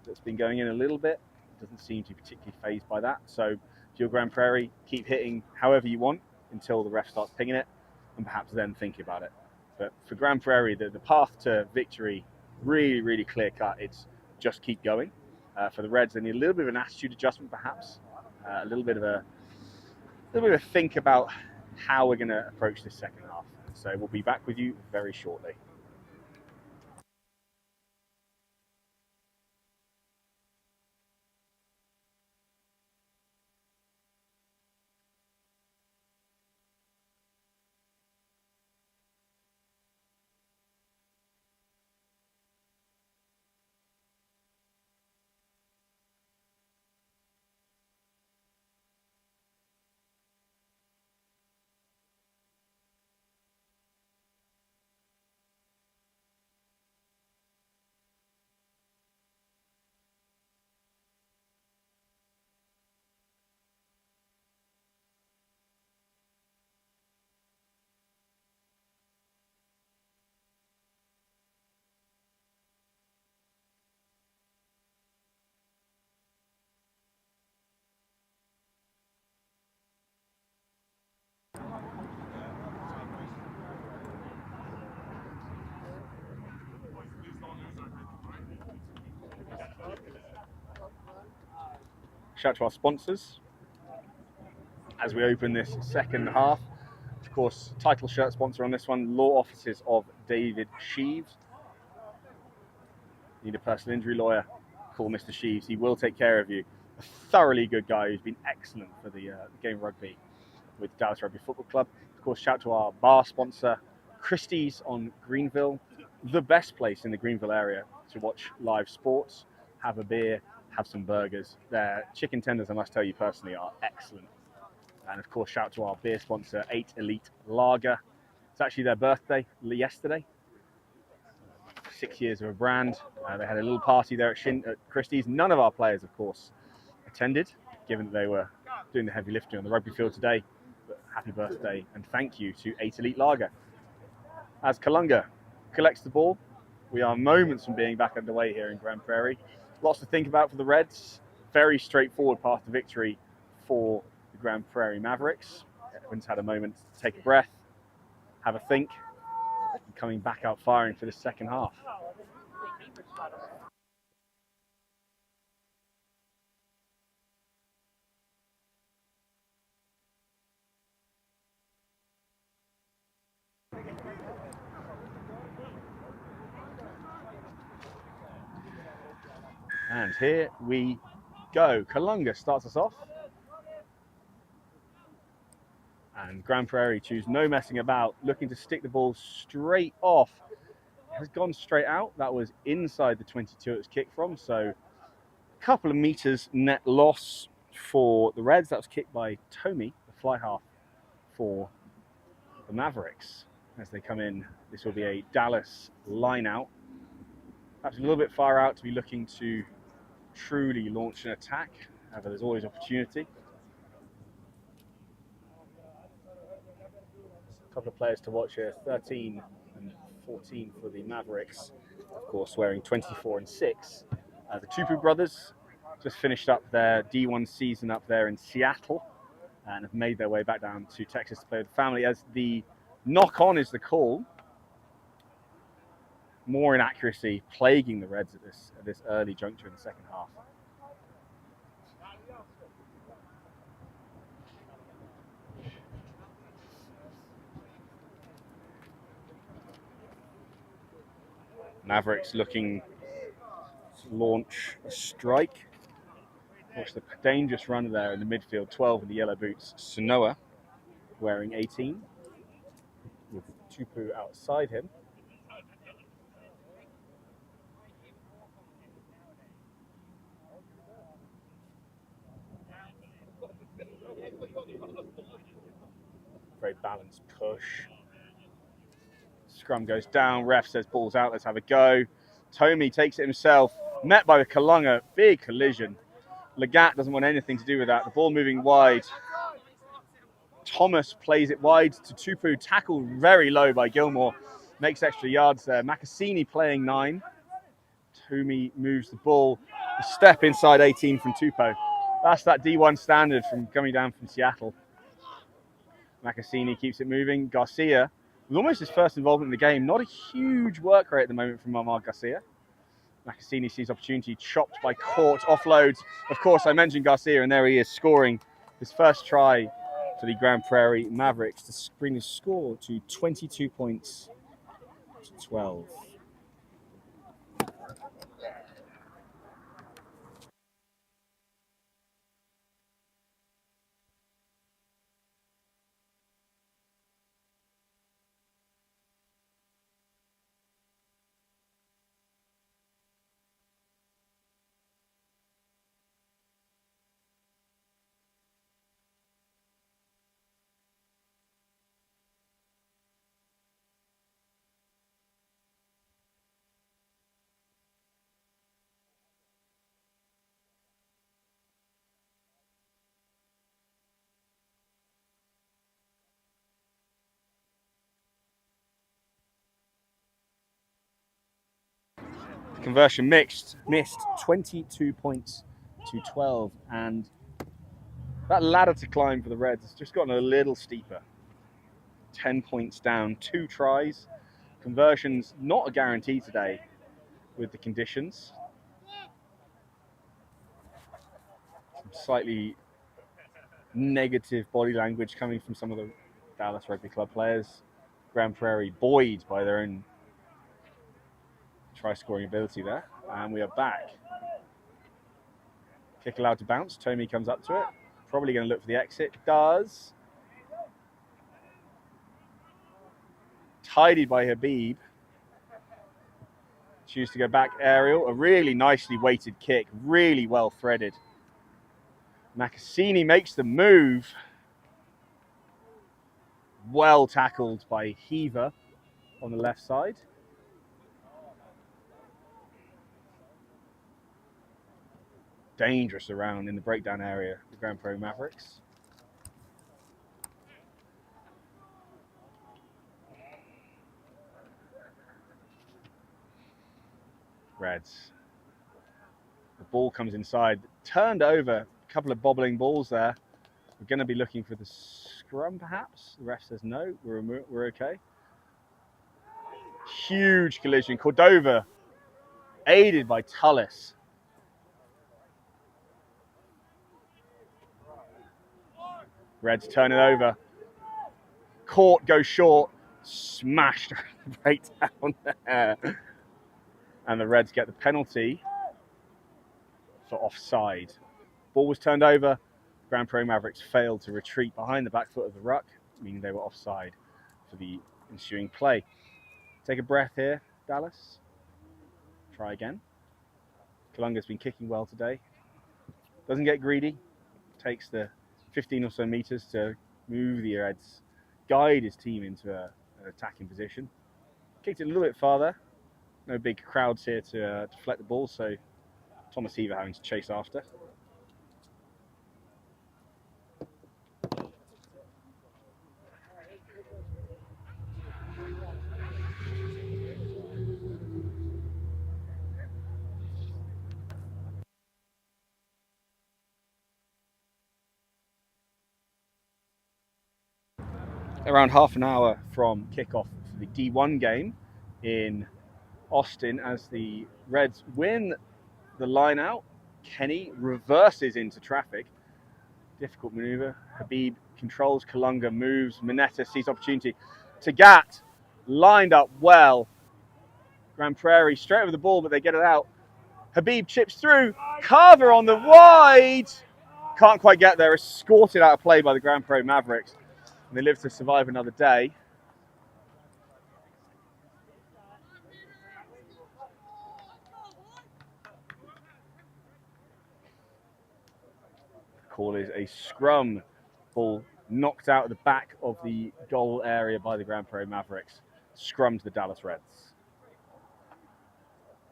that's been going in a little bit. Doesn't seem to be particularly fazed by that. So if you're Grand Prairie, keep hitting however you want until the ref starts pinging it, and perhaps then think about it. But for Grand Prairie, the path to victory, really, really clear cut. It's just keep going. For the Reds, they need a little bit of an attitude adjustment, perhaps. A little bit of a think about how we're going to approach this second half. So we'll be back with you very shortly. Shout out to our sponsors as we open this second half. Of course, title shirt sponsor on this one, Law Offices of David Sheaves. Need a personal injury lawyer? Call Mr. Sheaves. He will take care of you. A thoroughly good guy who's been excellent for the game of rugby with Dallas Rugby Football Club. Of course, shout out to our bar sponsor, Christie's on Greenville, the best place in the Greenville area to watch live sports, have a beer, have some burgers. Their chicken tenders, I must tell you personally, are excellent. And of course, shout out to our beer sponsor, 8 Elite Lager. It's actually their birthday yesterday. 6 years of a brand. They had a little party there at Christie's. None of our players, of course, attended, given that they were doing the heavy lifting on the rugby field today. But happy birthday and thank you to 8 Elite Lager. As Kalunga collects the ball, we are moments from being back underway here in Grand Prairie. Lots to think about for the Reds. Very straightforward path to victory for the Grand Prairie Mavericks. Everyone's had a moment to take a breath, have a think, and coming back out firing for the second half. And here we go. Kalunga starts us off. And Grand Prairie choose no messing about, looking to stick the ball straight off. It has gone straight out. That was inside the 22 it was kicked from. So a couple of meters net loss for the Reds. That was kicked by Tommy, the fly half for the Mavericks. As they come in, this will be a Dallas line out. Perhaps a little bit far out to be looking to truly launch an attack. However, there's always opportunity. A couple of players to watch here, 13 and 14 for the Mavericks. Of course, wearing 24 and 6. The Tupu brothers just finished up their D1 season up there in Seattle and have made their way back down to Texas to play with the family, as the knock-on is the call. More inaccuracy plaguing the Reds at this early juncture in the second half. Mavericks looking to launch a strike. Watch the dangerous runner there in the midfield, 12 in the yellow boots. Sanoa wearing 18, with Tupu outside him. Very balanced push. Scrum goes down, ref says ball's out, let's have a go. Tommy takes it himself, met by Kalunga, big collision. Legat doesn't want anything to do with that. The ball moving wide. Thomas plays it wide to Tupu, tackled very low by Gilmore, makes extra yards there. Makasini playing 9. Toomey moves the ball, a step inside 18 from Tupou. That's that D1 standard from coming down from Seattle. Makasini keeps it moving. Garcia, was almost his first involvement in the game. Not a huge work rate at the moment from Omar Garcia. Makasini sees opportunity, chopped by Court, offloads. Of course, I mentioned Garcia, and there he is scoring his first try for the Grand Prairie Mavericks to bring the score to 22 points to 12. Conversion missed 22 points to 12, and that ladder to climb for the Reds has just gotten a little steeper. 10 points down, 2 tries. Conversions not a guarantee today with the conditions. Some slightly negative body language coming from some of the Dallas Rugby Club players. Grand Prairie buoyed by their own try-scoring ability there. And we are back. Kick allowed to bounce. Tommy comes up to it. Probably going to look for the exit. Does. Tidied by Habib. Choose to go back aerial. A really nicely weighted kick. Really well threaded. Makasini makes the move. Well tackled by Heaver on the left side. Dangerous around in the breakdown area, the Grand Prairie Mavericks. Reds. The ball comes inside, turned over, a couple of bobbling balls there. We're going to be looking for the scrum, perhaps. The ref says no, we're okay. Huge collision. Cordova, aided by Tullis. Reds turn it over. Court goes short, smashed right down there. And the Reds get the penalty for offside. Ball was turned over. Grand Prairie Mavericks failed to retreat behind the back foot of the ruck, meaning they were offside for the ensuing play. Take a breath here, Dallas. Try again. Kalunga's been kicking well today. Doesn't get greedy. Takes the 15 or so meters to move the Reds, guide his team into an attacking position. Kicked it a little bit farther. No big crowds here to deflect the ball, so Thomas Heaver having to chase after. Around half an hour from kickoff for the D1 game in Austin as the Reds win the line out. Kenny reverses into traffic. Difficult maneuver. Habib controls, Kalunga moves, Mineta sees opportunity. Tagat lined up well. Grand Prairie straight over the ball, but they get it out. Habib chips through. Carver on the wide. Can't quite get there. Escorted out of play by the Grand Prairie Mavericks. And they live to survive another day. The call is a scrum. Ball knocked out of the back of the goal area by the Grand Prairie Mavericks. Scrum to the Dallas Reds.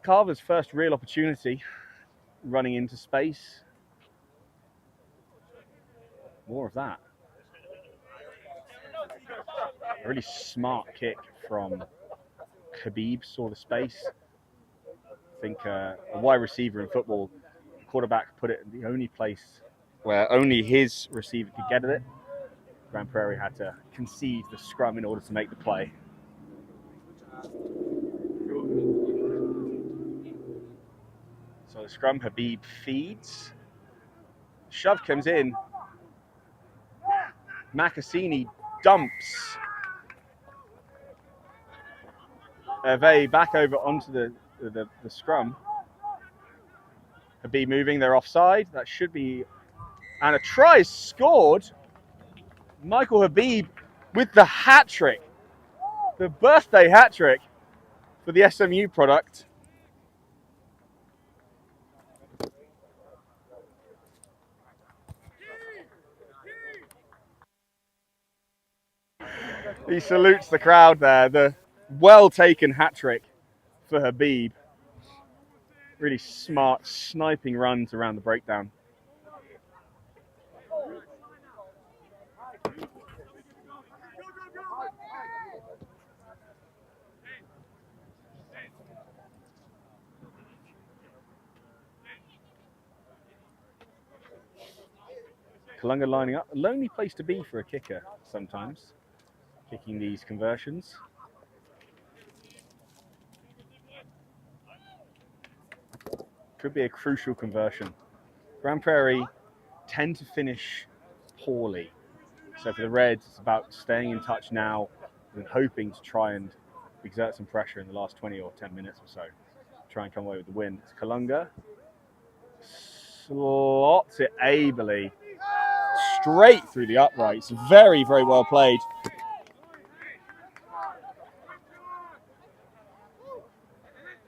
Carver's first real opportunity running into space. More of that. A really smart kick from Habib, saw the space. I think a wide receiver in football, the quarterback put it in the only place where only his receiver could get at it. Grand Prairie had to concede the scrum in order to make the play. So the scrum, Habib feeds. Shove comes in. Macassini dumps Hervé back over onto the scrum. Habib moving, they're offside. That should be, and a try is scored. Michael Habib with the hat trick, the birthday hat trick for the SMU product. He salutes the crowd there. The well taken hat trick for Habib. Really smart sniping runs around the breakdown. Kalunga lining up. A lonely place to be for a kicker sometimes, kicking these conversions. Could be a crucial conversion. Grand Prairie tend to finish poorly. So for the Reds, it's about staying in touch now and hoping to try and exert some pressure in the last 20 or 10 minutes or so. Try and come away with the win. It's Kalunga. Slots it ably. Straight through the uprights. Very, very well played.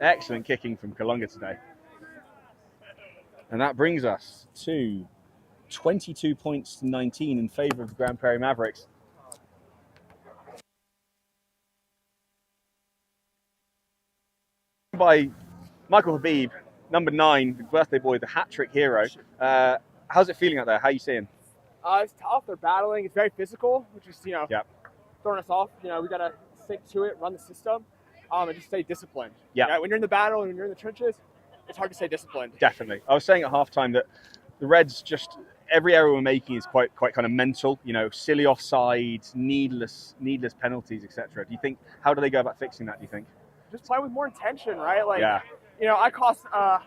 Excellent kicking from Kalunga today. And that brings us to 22 points to 19 in favour of the Grand Prairie Mavericks. By Michael Habib, number 9, the birthday boy, the hat-trick hero. How's it feeling out there? How are you seeing? It's tough. They're battling. It's very physical, which is, Yep. throwing us off. We got to stick to it, run the system, and just stay disciplined. Yeah. When you're in the battle and when you're in the trenches, it's hard to stay disciplined. Definitely. I was saying at halftime that the Reds just, every error we're making is quite kind of mental. Silly offsides, needless penalties, etc. How do they go about fixing that? Do you think? Just play with more intention, right? Yeah. I cost a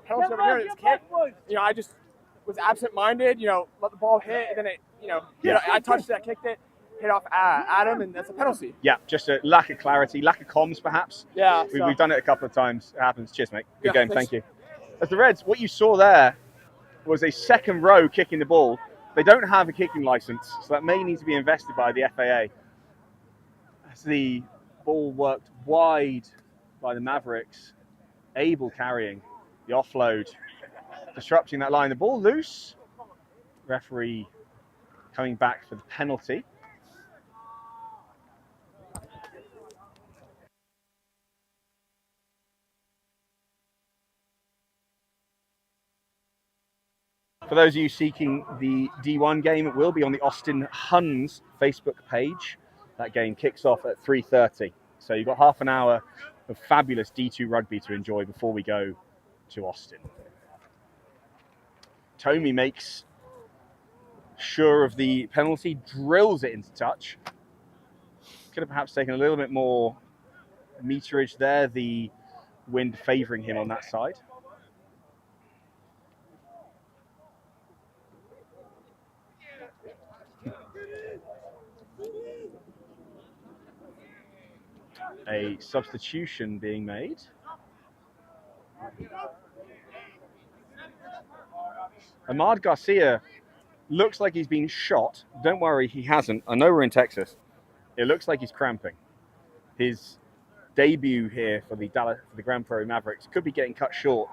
penalty over here. This kick. I just was absent-minded. Let the ball hit, and then I touched it, I kicked it, hit off Adam, and that's a penalty. Yeah, just a lack of clarity, lack of comms, perhaps. Yeah. We've done it a couple of times. It happens. Cheers, mate. Good game. Thanks. Thank you. As the Reds, what you saw there was a second row kicking the ball. They don't have a kicking license, so that may need to be invested by the FAA. As the ball worked wide by the Mavericks, Abel carrying the offload, disrupting that line. The ball loose. Referee coming back for the penalty. For those of you seeking the D1 game, it will be on the Austin Huns Facebook page. That game kicks off at 3:30. So you've got half an hour of fabulous D2 rugby to enjoy before we go to Austin. Tomi makes sure of the penalty, drills it into touch. Could have perhaps taken a little bit more meterage there, the wind favouring him on that side. A substitution being made. Ahmad Garcia looks like he's been shot. Don't worry, he hasn't. I know we're in Texas. It looks like he's cramping. His debut here for the Grand Prairie Mavericks could be getting cut short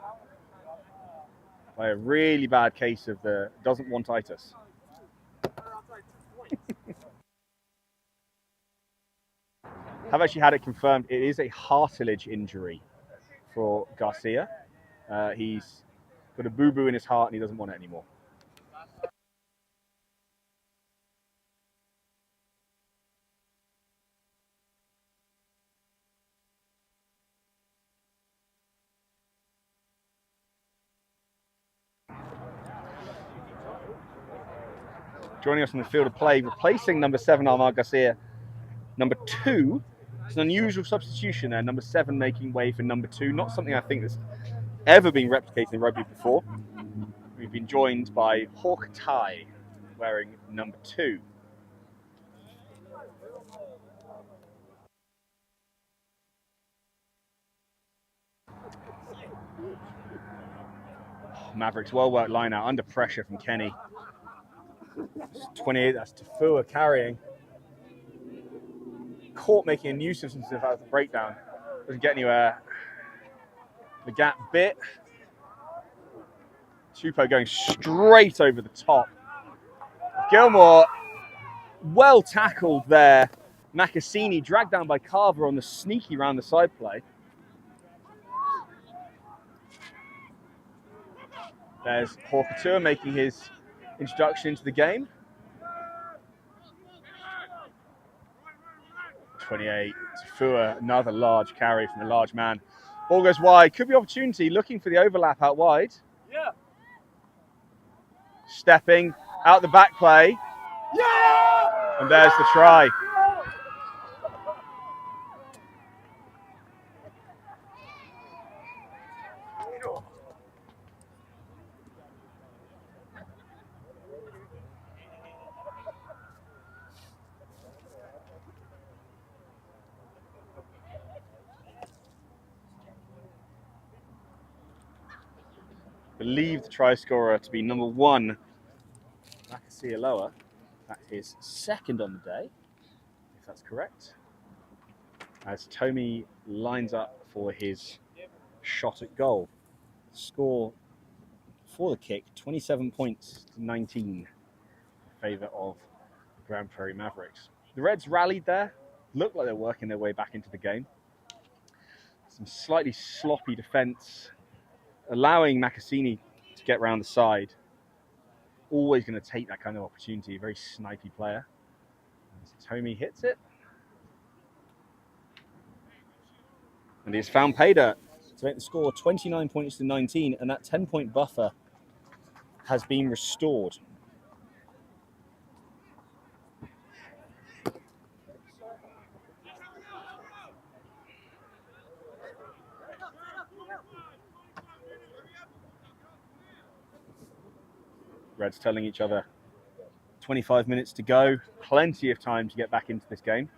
by a really bad case of the doesn't want itis. I've actually had it confirmed. It is a cartilage injury for Garcia. He's got a boo-boo in his heart and he doesn't want it anymore. Joining us on the field of play, replacing number 7, Ahmad Garcia, number 2. It's an unusual substitution there, number 7 making way for number 2. Not something I think that's ever been replicated in rugby before. We've been joined by Hawk Tai, wearing number 2. Mavericks well-worked line out, under pressure from Kenny. 28, that's Tafua carrying. Caught making a nuisance of the breakdown. Doesn't get anywhere. The gap bit. Tupou going straight over the top. Gilmore, well tackled there. Makasini dragged down by Carver on the sneaky round the side play. There's Hawkatua making his introduction into the game. 28, Tafua, another large carry from a large man. Ball goes wide, could be opportunity, looking for the overlap out wide. Yeah. Stepping, out the back play. Yeah! And there's the try. Believe the try scorer to be number 1, Makasialoa. That is second on the day, if that's correct. As Tomi lines up for his shot at goal. Score for the kick, 27 points to 19 in favour of the Grand Prairie Mavericks. The Reds rallied there, looked like they're working their way back into the game. Some slightly sloppy defence, allowing Makasini to get round the side. Always going to take that kind of opportunity, a very snipey player. As Tomi hits it. And he's found pay dirt to make the score 29 points to 19, and that 10-point buffer has been restored. Reds telling each other 25 minutes to go, plenty of time to get back into this game.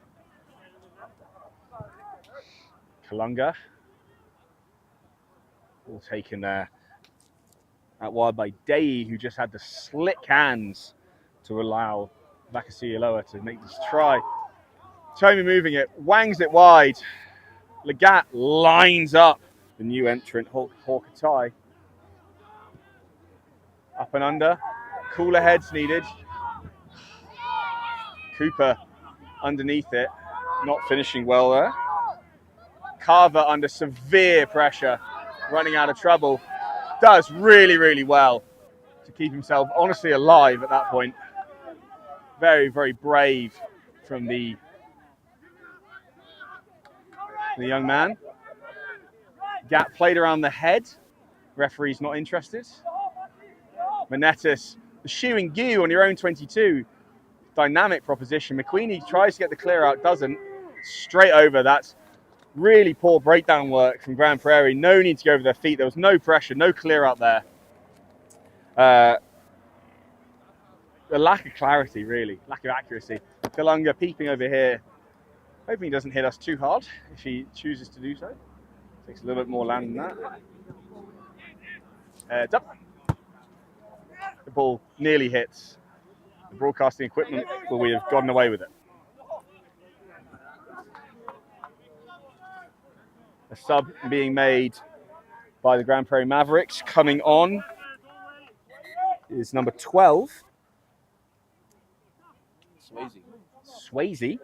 Kalunga, all taken there out wide by Dei, who just had the slick hands to allow Makasialoa to make this try. Tomi moving it, wangs it wide. Legat lines up the new entrant, Hawkatai. Up and under, cooler heads needed. Cooper underneath it, not finishing well there. Carver under severe pressure, running out of trouble. Does really, really well to to keep himself honestly alive at that point. Very, very brave from the young man. Gap played around the head. Referee's not interested. Manetis, the shoe and goo on your own 22. Dynamic proposition. McQueenie tries to get the clear out, doesn't. Straight over. That's really poor breakdown work from Grand Prairie. No need to go over their feet. There was no pressure, no clear out there. A lack of clarity, really. Lack of accuracy. Kalunga peeping over here. Hoping he doesn't hit us too hard if he chooses to do so. Takes a little bit more land than that. Heads up. The ball nearly hits the broadcasting equipment, but we have gotten away with it. A sub being made by the Grand Prairie Mavericks. Coming on is number 12. Swayze.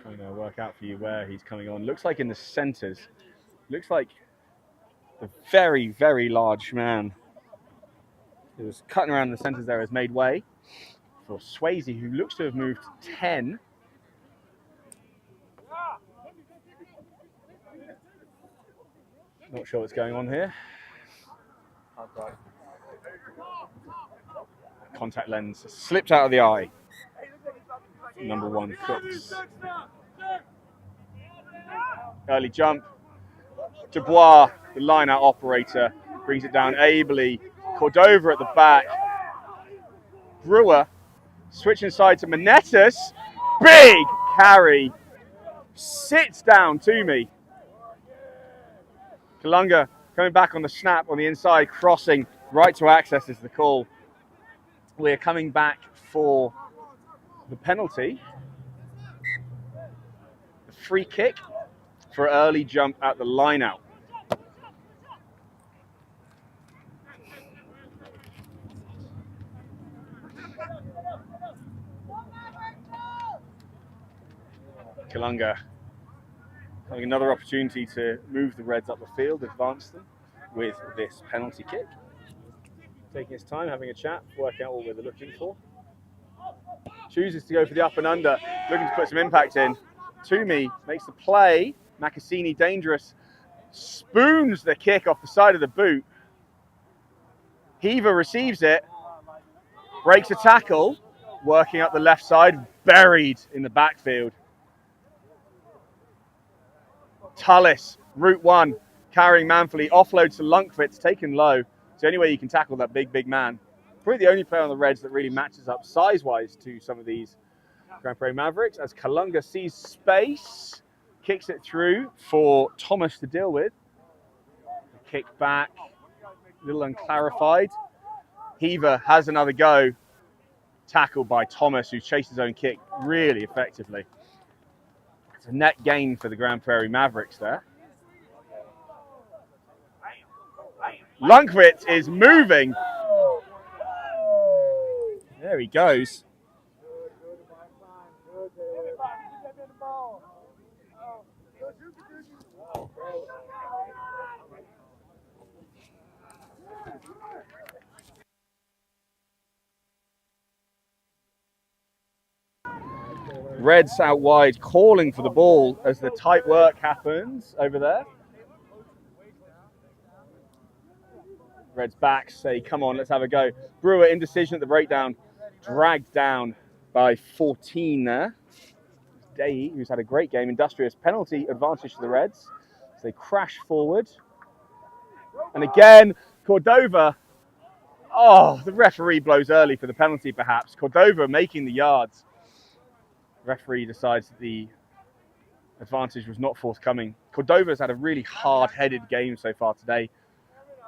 Trying to work out for you where he's coming on. Looks like in the centres. Looks like the very, very large man who was cutting around the centres there has made way for Swayze, who looks to have moved 10. Not sure what's going on here. Contact lens slipped out of the eye. Number 1 Cooks. Early jump. Dubois, the line-out operator, brings it down ably. Cordova at the back. Brewer, switch inside to Manetis. Big carry. Sits down to me. Kalunga coming back on the snap on the inside, crossing. Right to access is the call. We're coming back for the penalty. The free kick for early jump at the line-out. Kalunga having another opportunity to move the Reds up the field, advance them with this penalty kick. Taking his time, having a chat, working out what we're looking for. Chooses to go for the up and under, looking to put some impact in. Toomey makes the play. Makasini dangerous. Spoons the kick off the side of the boot. Heaver receives it. Breaks a tackle. Working up the left side. Buried in the backfield. Tullis, route 1, carrying manfully. Offloads to Lunkvitz, taken low. It's the only way you can tackle that big man. Probably the only player on the Reds that really matches up size-wise to some of these Grand Prairie Mavericks, as Kalunga sees space, kicks it through for Thomas to deal with. Kick back, a little unclarified. Heaver has another go. Tackled by Thomas, who chased his own kick really effectively. It's a net gain for the Grand Prairie Mavericks there. Lunkvitz is moving. There he goes. Reds out wide, calling for the ball as the tight work happens over there. Reds back say, come on, let's have a go. Brewer indecision at the breakdown, dragged down by 14 there. Day, who's had a great game, industrious penalty advantage to the Reds. So they crash forward. And again, Cordova. Oh, the referee blows early for the penalty perhaps. Cordova making the yards. Referee decides that the advantage was not forthcoming. Cordova's had a really hard-headed game so far today.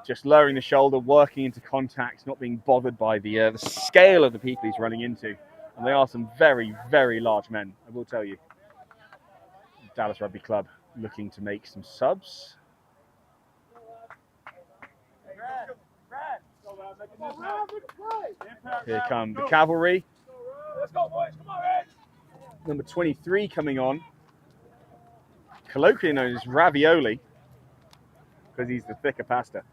Just lowering the shoulder, working into contact, not being bothered by the scale of the people he's running into. And they are some very, very large men, I will tell you. Dallas Rugby Club looking to make some subs. Here come the cavalry. Number 23 coming on. Colloquially known as Ravioli, because he's the thicker pasta.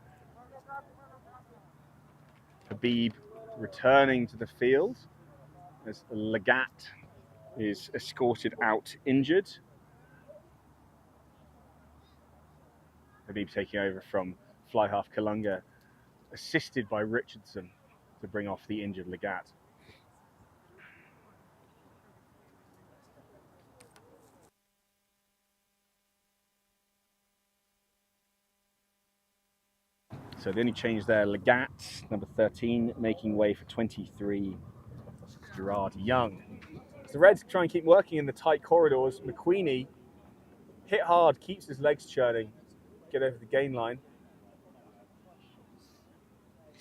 Habib returning to the field as Lagat is escorted out injured. Habib taking over from fly half Kalunga, assisted by Richardson to bring off the injured Lagat. So the only change there, Lagat, number 13, making way for 23, Gerard Young. As the Reds try and keep working in the tight corridors, McQueenie hit hard, keeps his legs churning, get over the gain line.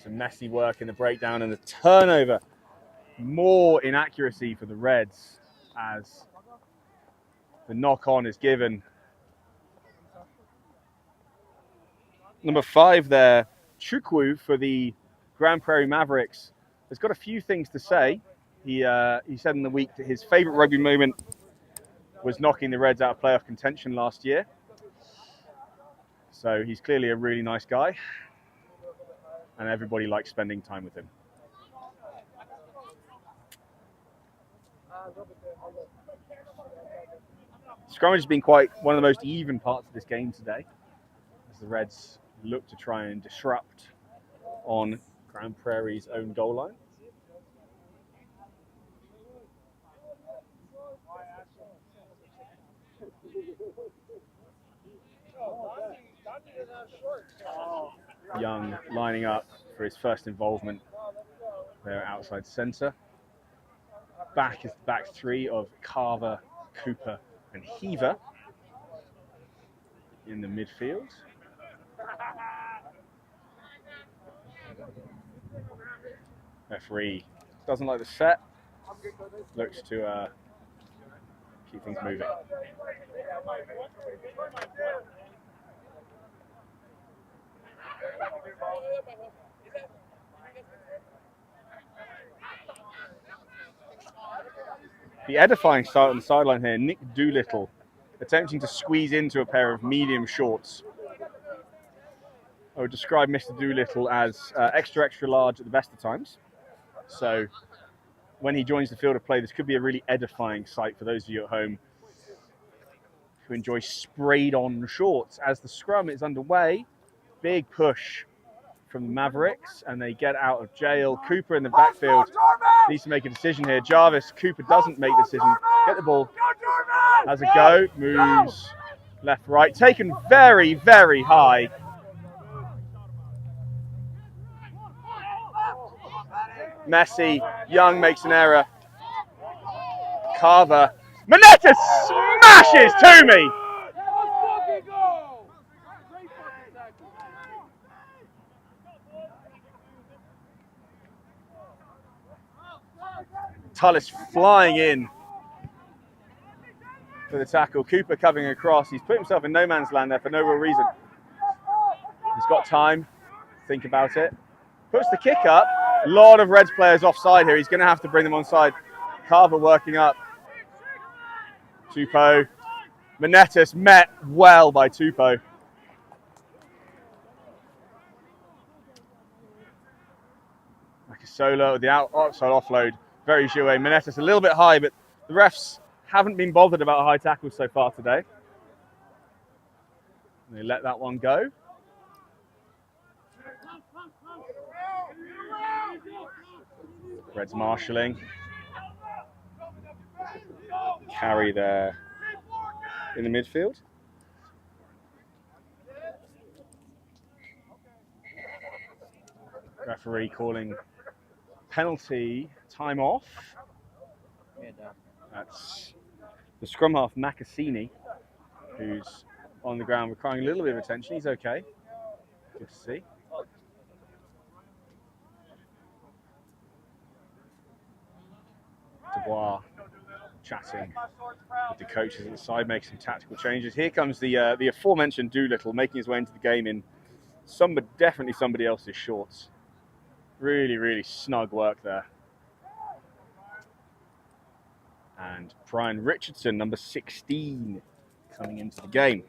Some messy work in the breakdown and the turnover. More inaccuracy for the Reds as the knock-on is given. Number 5 there, Chukwu for the Grand Prairie Mavericks, has got a few things to say. He said in the week that his favourite rugby moment was knocking the Reds out of playoff contention last year. So he's clearly a really nice guy, and everybody likes spending time with him. Scrummage has been quite one of the most even parts of this game today, as the Reds look to try and disrupt on Grand Prairie's own goal line. Young lining up for his first involvement there outside centre. Back is the back three of Carver, Cooper and Heaver in the midfield. Referee doesn't like the set, looks to keep things moving. The edifying start on the sideline here, Nick Doolittle attempting to squeeze into a pair of medium shorts. I would describe Mr. Doolittle as extra large at the best of times. So when he joins the field of play, this could be a really edifying sight for those of you at home who enjoy sprayed on shorts. As the scrum is underway, big push from the Mavericks and they get out of jail. Cooper in the backfield needs to make a decision here. Jarvis, Cooper doesn't make the decision. Get the ball, has a go, moves left, right, taken very, very high. Messi, Young makes an error. Carver, Manetta smashes Toomey. Tullis flying in for the tackle. Cooper coming across. He's put himself in no man's land there for no real reason. He's got time to think about it. Puts the kick up. A lot of Reds players offside here. He's going to have to bring them onside. Carver working up. Tupou. Manetis met well by Tupou. Like a solo with the outside offload. Very joué. Manetis a little bit high, but the refs haven't been bothered about high tackles so far today. They let that one go. Reds marshalling. Carry there in the midfield. Referee calling penalty, time off. That's the scrum half, Macasini, who's on the ground requiring a little bit of attention. He's okay. Good to see. Dubois chatting with the coaches at the side, making some tactical changes. Here comes the aforementioned Doolittle making his way into the game in definitely somebody else's shorts. Really, really snug work there. And Brian Richardson, number 16, coming into the game.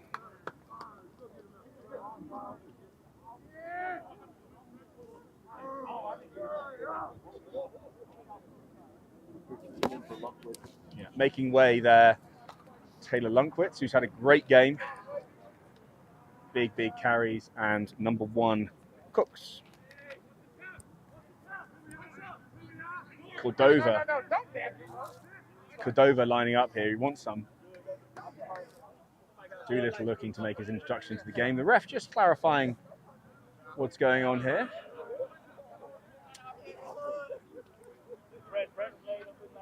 Yeah, making way there, Taylor Lunkwitz, who's had a great game. Big, big carries, and number 1, Cooks. Cordova lining up here. He wants some. Doolittle looking to make his introduction to the game. The ref just clarifying what's going on here.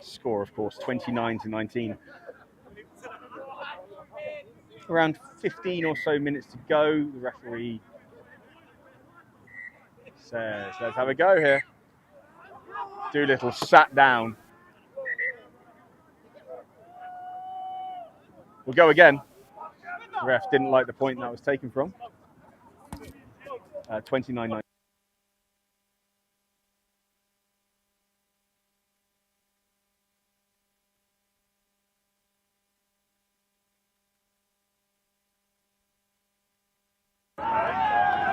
Score, of course, 29-19. Around 15 or so minutes to go. The referee says, let's have a go here. Doolittle sat down. We'll go again. The ref didn't like the point that was taken from. 29-19.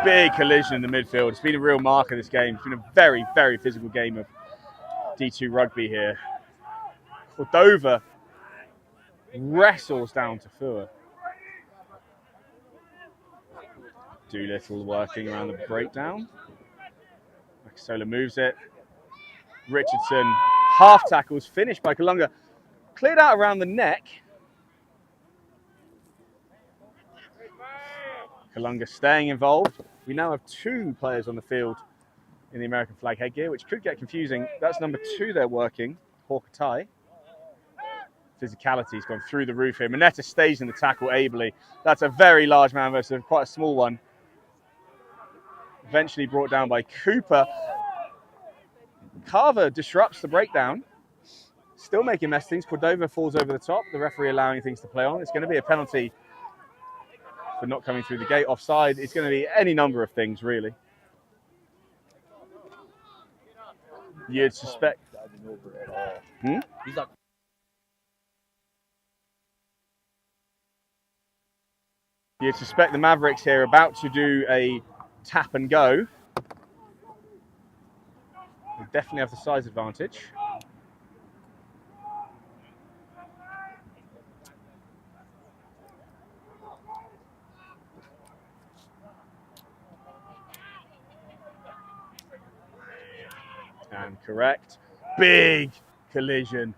Big collision in the midfield. It's been a real mark of this game. It's been a very, very physical game of D2 rugby here. Cordova wrestles down to Fua. Doolittle working around the breakdown. Sola moves it. Richardson half tackles, finished by Kalunga. Cleared out around the neck. Kalunga staying involved. We now have 2 players on the field in the American flag headgear, which could get confusing. That's number 2 they're working, Hawkatai. Physicality's gone through the roof here. Moneta stays in the tackle ably. That's a very large man versus quite a small one. Eventually brought down by Cooper. Carver disrupts the breakdown. Still making mess things. Cordova falls over the top. The referee allowing things to play on. It's going to be a penalty for not coming through the gate. Offside. It's going to be any number of things, really. You'd suspect. He's not. You'd suspect the Mavericks here are about to do a tap and go. They definitely have the size advantage. And correct. Big collision.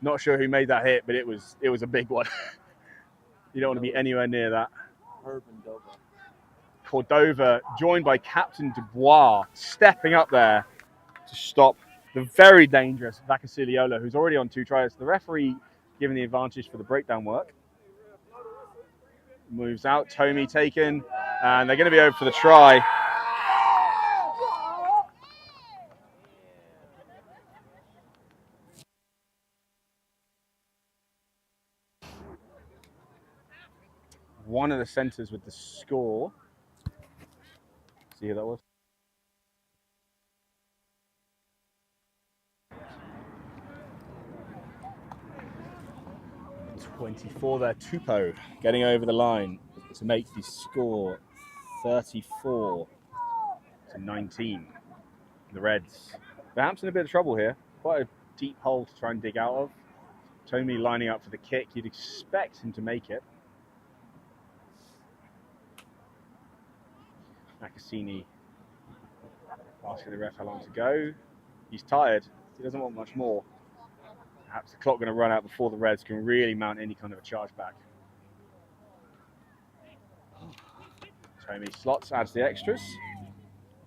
Not sure who made that hit, but it was a big one. You don't want to be anywhere near that. Cordova, joined by Captain Dubois, stepping up there to stop the very dangerous Vakasiliola, who's already on 2 tries. The referee giving the advantage for the breakdown work. Moves out, Tommy taken, and they're going to be over for the try. One of the centres with the score. See who that was? .24 there, Tupou getting over the line to make the score 34-19. The Reds. Perhaps in a bit of trouble here. Quite a deep hole to try and dig out of. Tommy lining up for the kick. You'd expect him to make it. Nakasini asking the ref how long to go. He's tired. He doesn't want much more. Perhaps the clock going to run out before the Reds can really mount any kind of a charge back. Tommy slots, adds the extras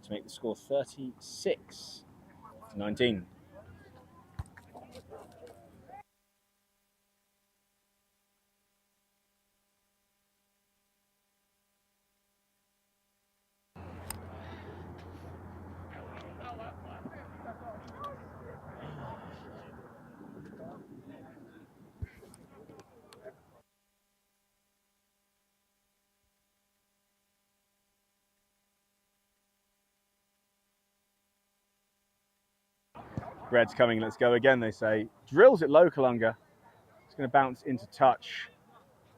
to make the score 36-19. Reds coming, let's go again, they say. Drills it low, Kalunga. It's going to bounce into touch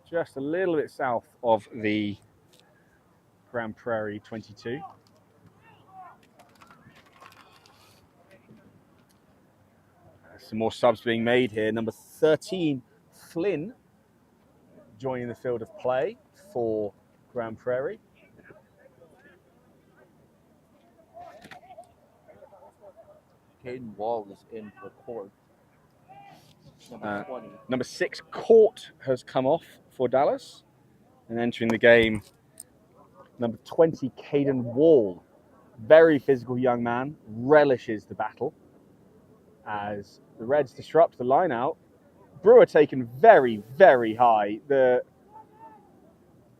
just a little bit south of the Grand Prairie 22. Some more subs being made here. Number 13, Flynn, joining the field of play for Grand Prairie. Caden Wall is in for Court. Number 20. Number 6, Court, has come off for Dallas. And entering the game, number 20, Caden Wall. Very physical young man, relishes the battle. As the Reds disrupt the line out, Brewer taken very, very high. The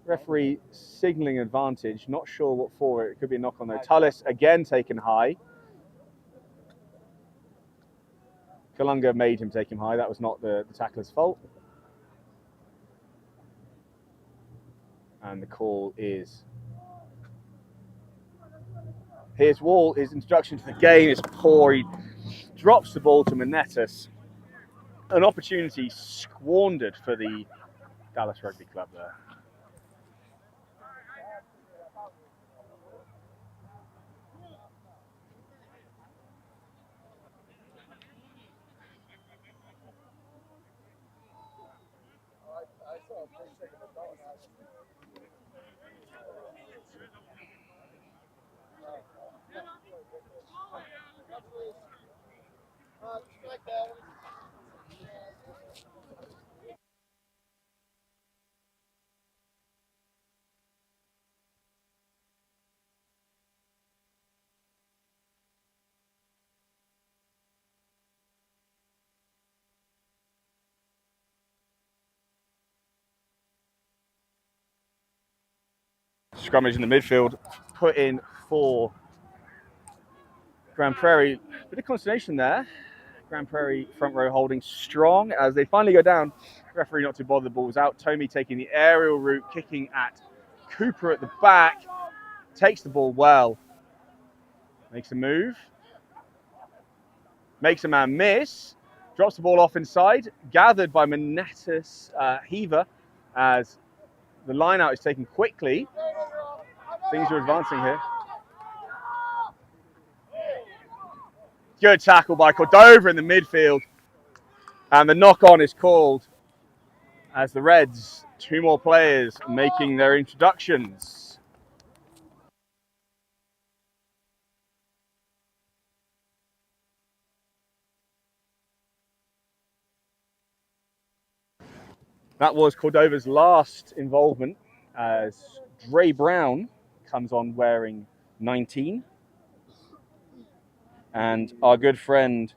referee signalling advantage, not sure what for. It could be a knock on though. Tullis again taken high. Kalunga made him take him high. That was not the tackler's fault. And the call is... Here's Wall. His introduction to the game is poor. He drops the ball to Manetis. An opportunity squandered for the Dallas Rugby Club there. Scrummage in the midfield, put in for Grand Prairie. Bit of consternation there. Grand Prairie front row holding strong as they finally go down. Referee not too bothered, the ball's out. Tomey taking the aerial route, kicking at Cooper at the back. Takes the ball well. Makes a move. Makes a man miss. Drops the ball off inside. Gathered by Manetis Heaver as the line out is taken quickly. Things are advancing here. Good tackle by Cordova in the midfield. And the knock-on is called as the Reds, 2 more players making their introductions. That was Cordova's last involvement as Dre Brown comes on wearing 19. And our good friend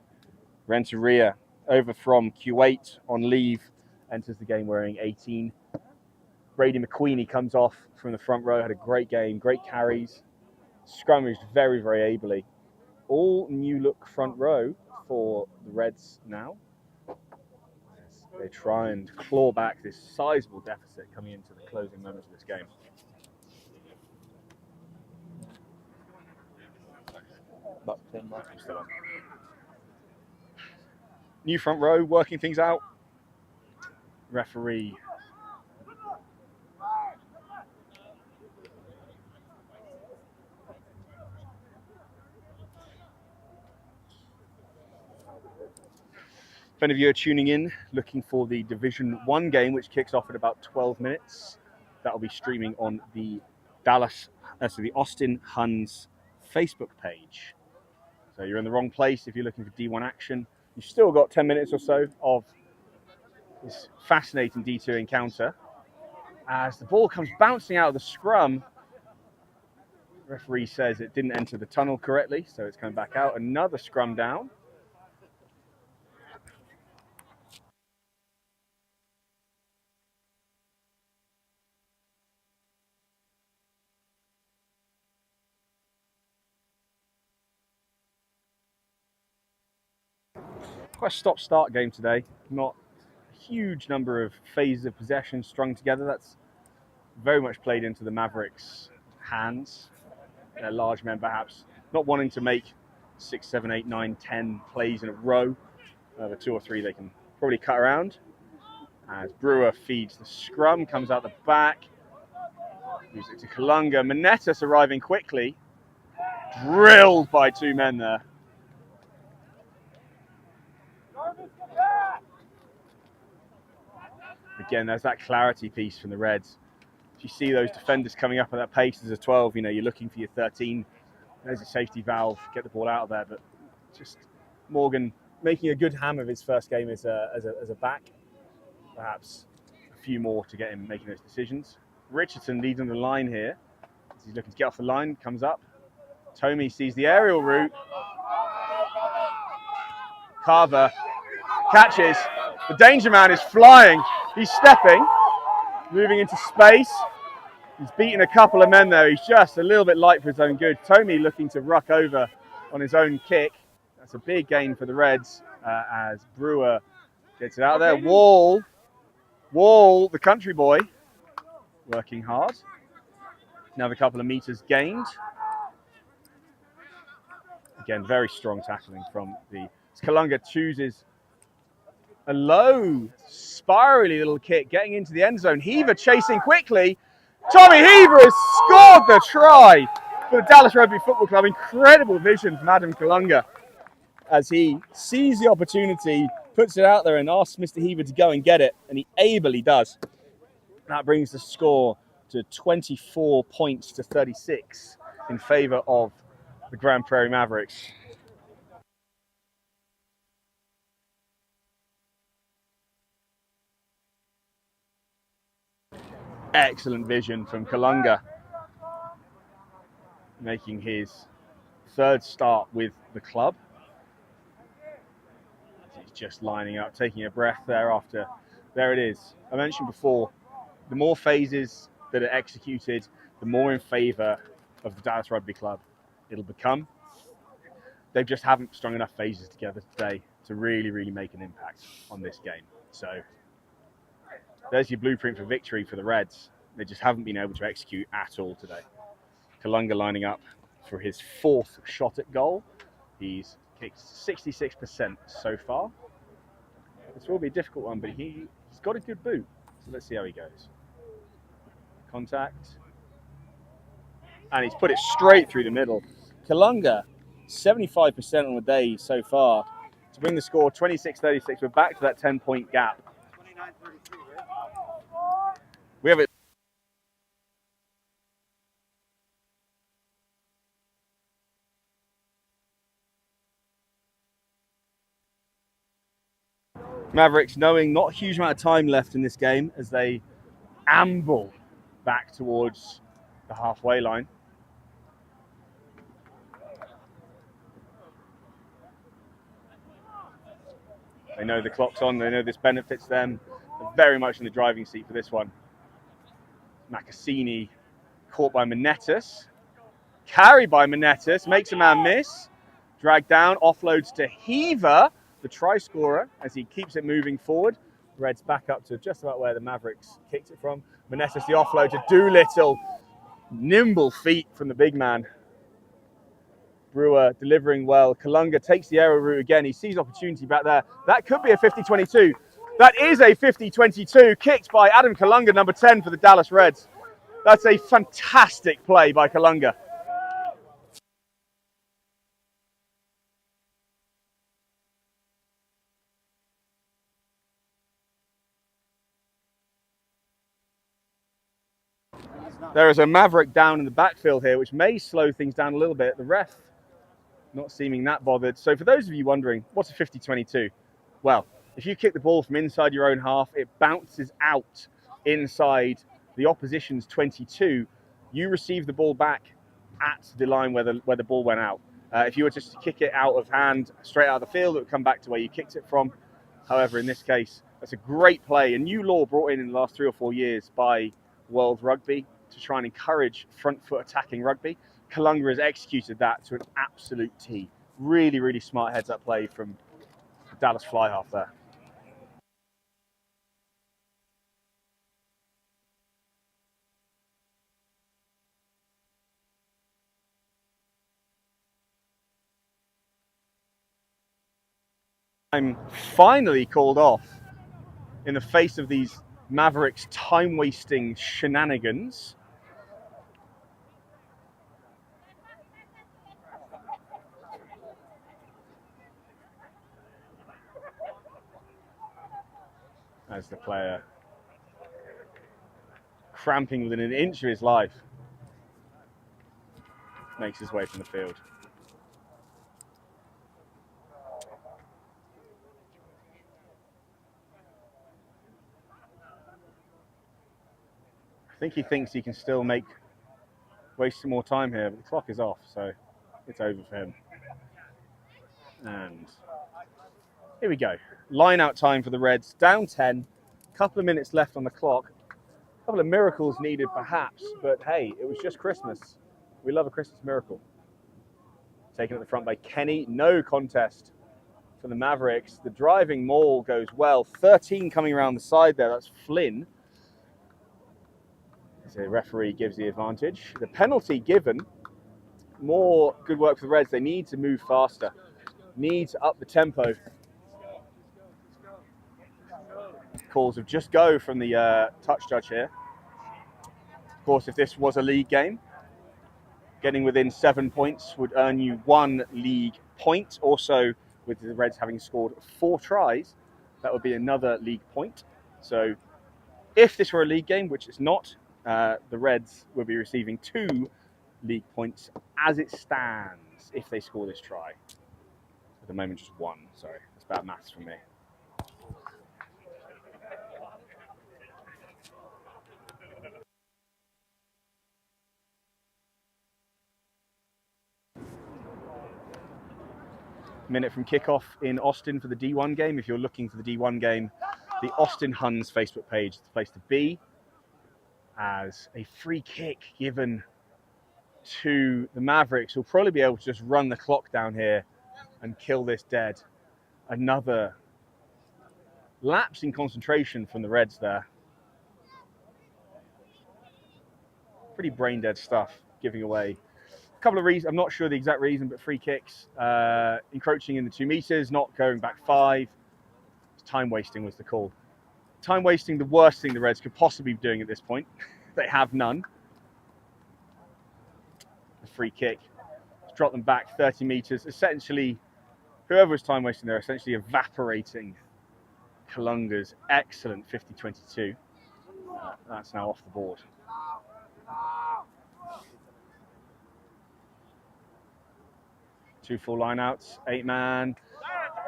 Renteria, over from Kuwait on leave, enters the game wearing 18. Brady McQueenie comes off from the front row, had a great game, great carries, scrummaged very, very ably. All new look front row for the Reds now. As they try and claw back this sizable deficit coming into the closing moments of this game. About 10 miles. New front row, working things out. Referee if any of you are tuning in, looking for the Division 1 game, which kicks off at about 12 minutes, that will be streaming on the the Austin Huns Facebook page. So you're in the wrong place if you're looking for D1 action. You've still got 10 minutes or so of this fascinating D2 encounter. As the ball comes bouncing out of the scrum, the referee says it didn't enter the tunnel correctly, so it's coming back out. Another scrum down. Quite a stop-start game today. Not a huge number of phases of possession strung together. That's very much played into the Mavericks' hands. Their large men perhaps not wanting to make 6, 7, 8, 9, 10 plays in a row. The 2 or 3 they can probably cut around. As Brewer feeds the scrum, comes out the back. Moves it to Kalunga. Monetus arriving quickly. Drilled by 2 men there. Again, there's that clarity piece from the Reds. If you see those defenders coming up at that pace as a 12, you're looking for your 13. There's a safety valve, get the ball out of there. But just Morgan making a good ham of his first game as a back. Perhaps a few more to get him making those decisions. Richardson leads on the line here. As he's looking to get off the line, comes up. Tomey sees the aerial route. Carver catches. The danger man is flying. He's stepping, moving into space. He's beaten a couple of men there. He's just a little bit light for his own good. Tomey looking to ruck over on his own kick. That's a big gain for the Reds as Brewer gets it out there. Wall, the country boy, working hard. Another couple of meters gained. Again, very strong tackling from the... Kalunga chooses a low, spirally little kick, getting into the end zone. Heaver chasing quickly. Tommy Heaver has scored the try for the Dallas Rugby Football Club. Incredible vision from Adam Kalunga as he sees the opportunity, puts it out there and asks Mr. Heaver to go and get it, and he ably does. That brings the score to 24 points to 36 in favour of the Grand Prairie Mavericks. Excellent vision from Kalunga, making his 3rd start with the club. He's just lining up, taking a breath there after. There it is. I mentioned before, the more phases that are executed, the more in favour of the Dallas Rugby Club it'll become. They just haven't strung enough phases together today to really make an impact on this game. So there's your blueprint for victory for the Reds. They just haven't been able to execute at all today. Kalunga lining up for his 4th shot at goal. He's kicked 66% so far. This will be a difficult one, but he's got a good boot. So let's see how he goes. Contact. And he's put it straight through the middle. Kalunga, 75% on the day so far to bring the score 26-36. We're back to that 10-point gap. We have it. Mavericks knowing not a huge amount of time left in this game as they amble back towards the halfway line. They know the clock's on, they know this benefits them. They're very much in the driving seat for this one. Macassini caught by Monetus. Carried by Monetus, makes a man miss. Dragged down, offloads to Heaver, the try scorer, as he keeps it moving forward. Reds back up to just about where the Mavericks kicked it from. Monetus the offload to Doolittle. Nimble feet from the big man. Brewer delivering well. Kalunga takes the aerial route again. He sees opportunity back there. That could be a 50-22. That is a 50-22, kicked by Adam Kalunga, number 10 for the Dallas Reds. That's a fantastic play by Kalunga. There is a Maverick down in the backfield here, which may slow things down a little bit. The ref not seeming that bothered. So for those of you wondering, what's a 50-22? Well, if you kick the ball from inside your own half, it bounces out inside the opposition's 22. You receive the ball back at the line where the ball went out. If you were just to kick it out of hand, straight out of the field, it would come back to where you kicked it from. However, in this case, that's a great play. A new law brought in the last 3 or 4 years by World Rugby to try and encourage front foot attacking rugby. Kalunga has executed that to an absolute T. Really smart heads up play from the Dallas fly half there. I'm finally called off in the face of these Mavericks time-wasting shenanigans. As the player cramping within an inch of his life makes his way from the field. I think he thinks he can still waste some more time here, but the clock is off, so it's over for him. And here we go. Line out time for the Reds. Down 10, couple of minutes left on the clock. A couple of miracles needed perhaps, but hey, it was just Christmas. We love a Christmas miracle. Taken at the front by Kenny. No contest for the Mavericks. The driving maul goes well. 13 coming around the side there. That's Flynn. The referee gives the advantage. The penalty given. More good work for the Reds. They need to move faster. Need to up the tempo. Calls of just go from the touch judge here. Of course, if this was a league game, getting within 7 points would earn you 1 league point. Also, with the Reds having scored 4 tries, that would be another league point. So if this were a league game, which it's not, the Reds will be receiving 2 league points as it stands if they score this try. At the moment, just 1. Sorry, it's bad maths from me. Minute from kickoff in Austin for the D1 game. If you're looking for the D1 game, the Austin Huns Facebook page is the place to be. As a free kick given to the Mavericks, who'll probably be able to just run the clock down here and kill this dead. Another lapse in concentration from the Reds there. Pretty brain dead stuff, giving away a couple of reasons. I'm not sure the exact reason, but free kicks, encroaching in the 2 meters, not going back 5. Time wasting was the call. Time wasting, the worst thing the Reds could possibly be doing at this point. They have none. The free kick. Let's drop them back 30 meters. Essentially, whoever was time wasting, they're essentially evaporating Kalunga's excellent 50-22. That's now off the board. Two full lineouts, 8-man,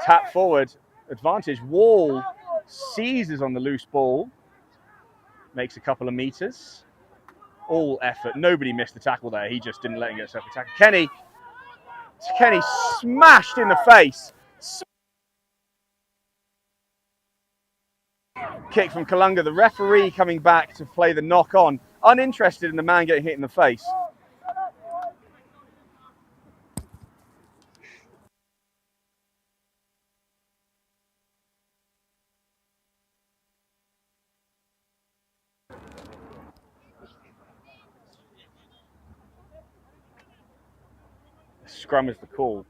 tap forward, advantage. Wall seizes on the loose ball, makes a couple of meters. All effort, nobody missed the tackle there. He just didn't let him get himself a tackle. Kenny smashed in the face. Kick from Kalunga. The referee coming back to play the knock on, uninterested in the man getting hit in the face. Scrum is the call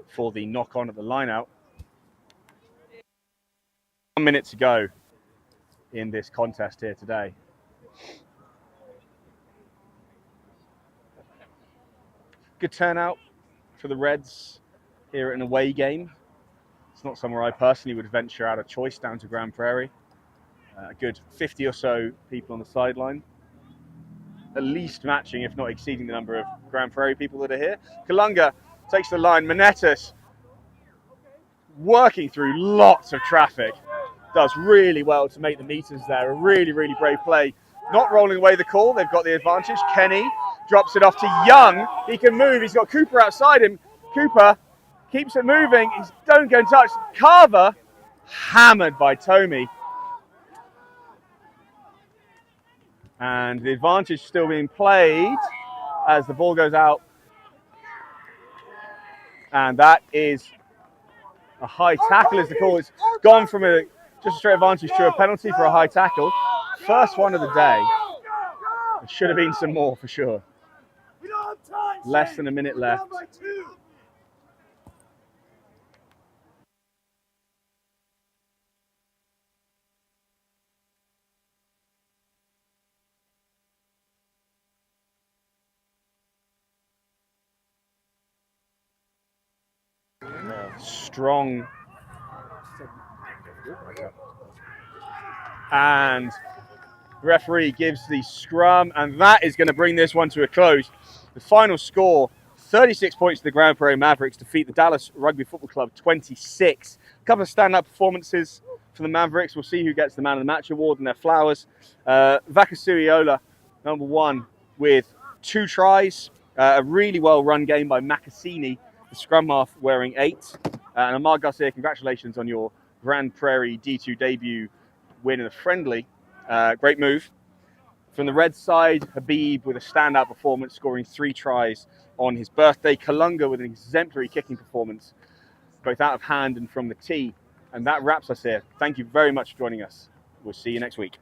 for the knock on at the line out. 1 minute to go in this contest here today. Good turnout for the Reds here at an away game. It's not somewhere I personally would venture out of choice down to Grand Prairie. A good 50 or so people on the sideline. At least matching, if not exceeding, the number of Grand Prairie people that are here. Kalunga takes the line. Manetas working through lots of traffic. Does really well to make the meters there. A really, really brave play. Not rolling away the call. They've got the advantage. Kenny drops it off to Young. He can move. He's got Cooper outside him. Cooper keeps it moving. He's don't go in touch. Carver hammered by Tomey. And the advantage still being played as the ball goes out. And that is a high tackle is the call. It's gone from just a straight advantage to a penalty for a high tackle. First one of the day. There should have been some more for sure. Less than a minute left. strong. And the referee gives the scrum, and that is going to bring this one to a close. The final score, 36 points to the Grand Prairie Mavericks defeat the Dallas Rugby Football Club 26. A couple of stand-up performances for the Mavericks. We'll see who gets the Man of the Match award and their flowers. Vakasuiola, number one, with 2 tries. A really well-run game by Makasini, the scrum half, wearing 8. And Amar Garcia, congratulations on your Grand Prairie D2 debut win in a friendly. Great move. From the red side, Habib with a standout performance, scoring 3 tries on his birthday. Kalunga with an exemplary kicking performance, both out of hand and from the tee. And that wraps us here. Thank you very much for joining us. We'll see you next week.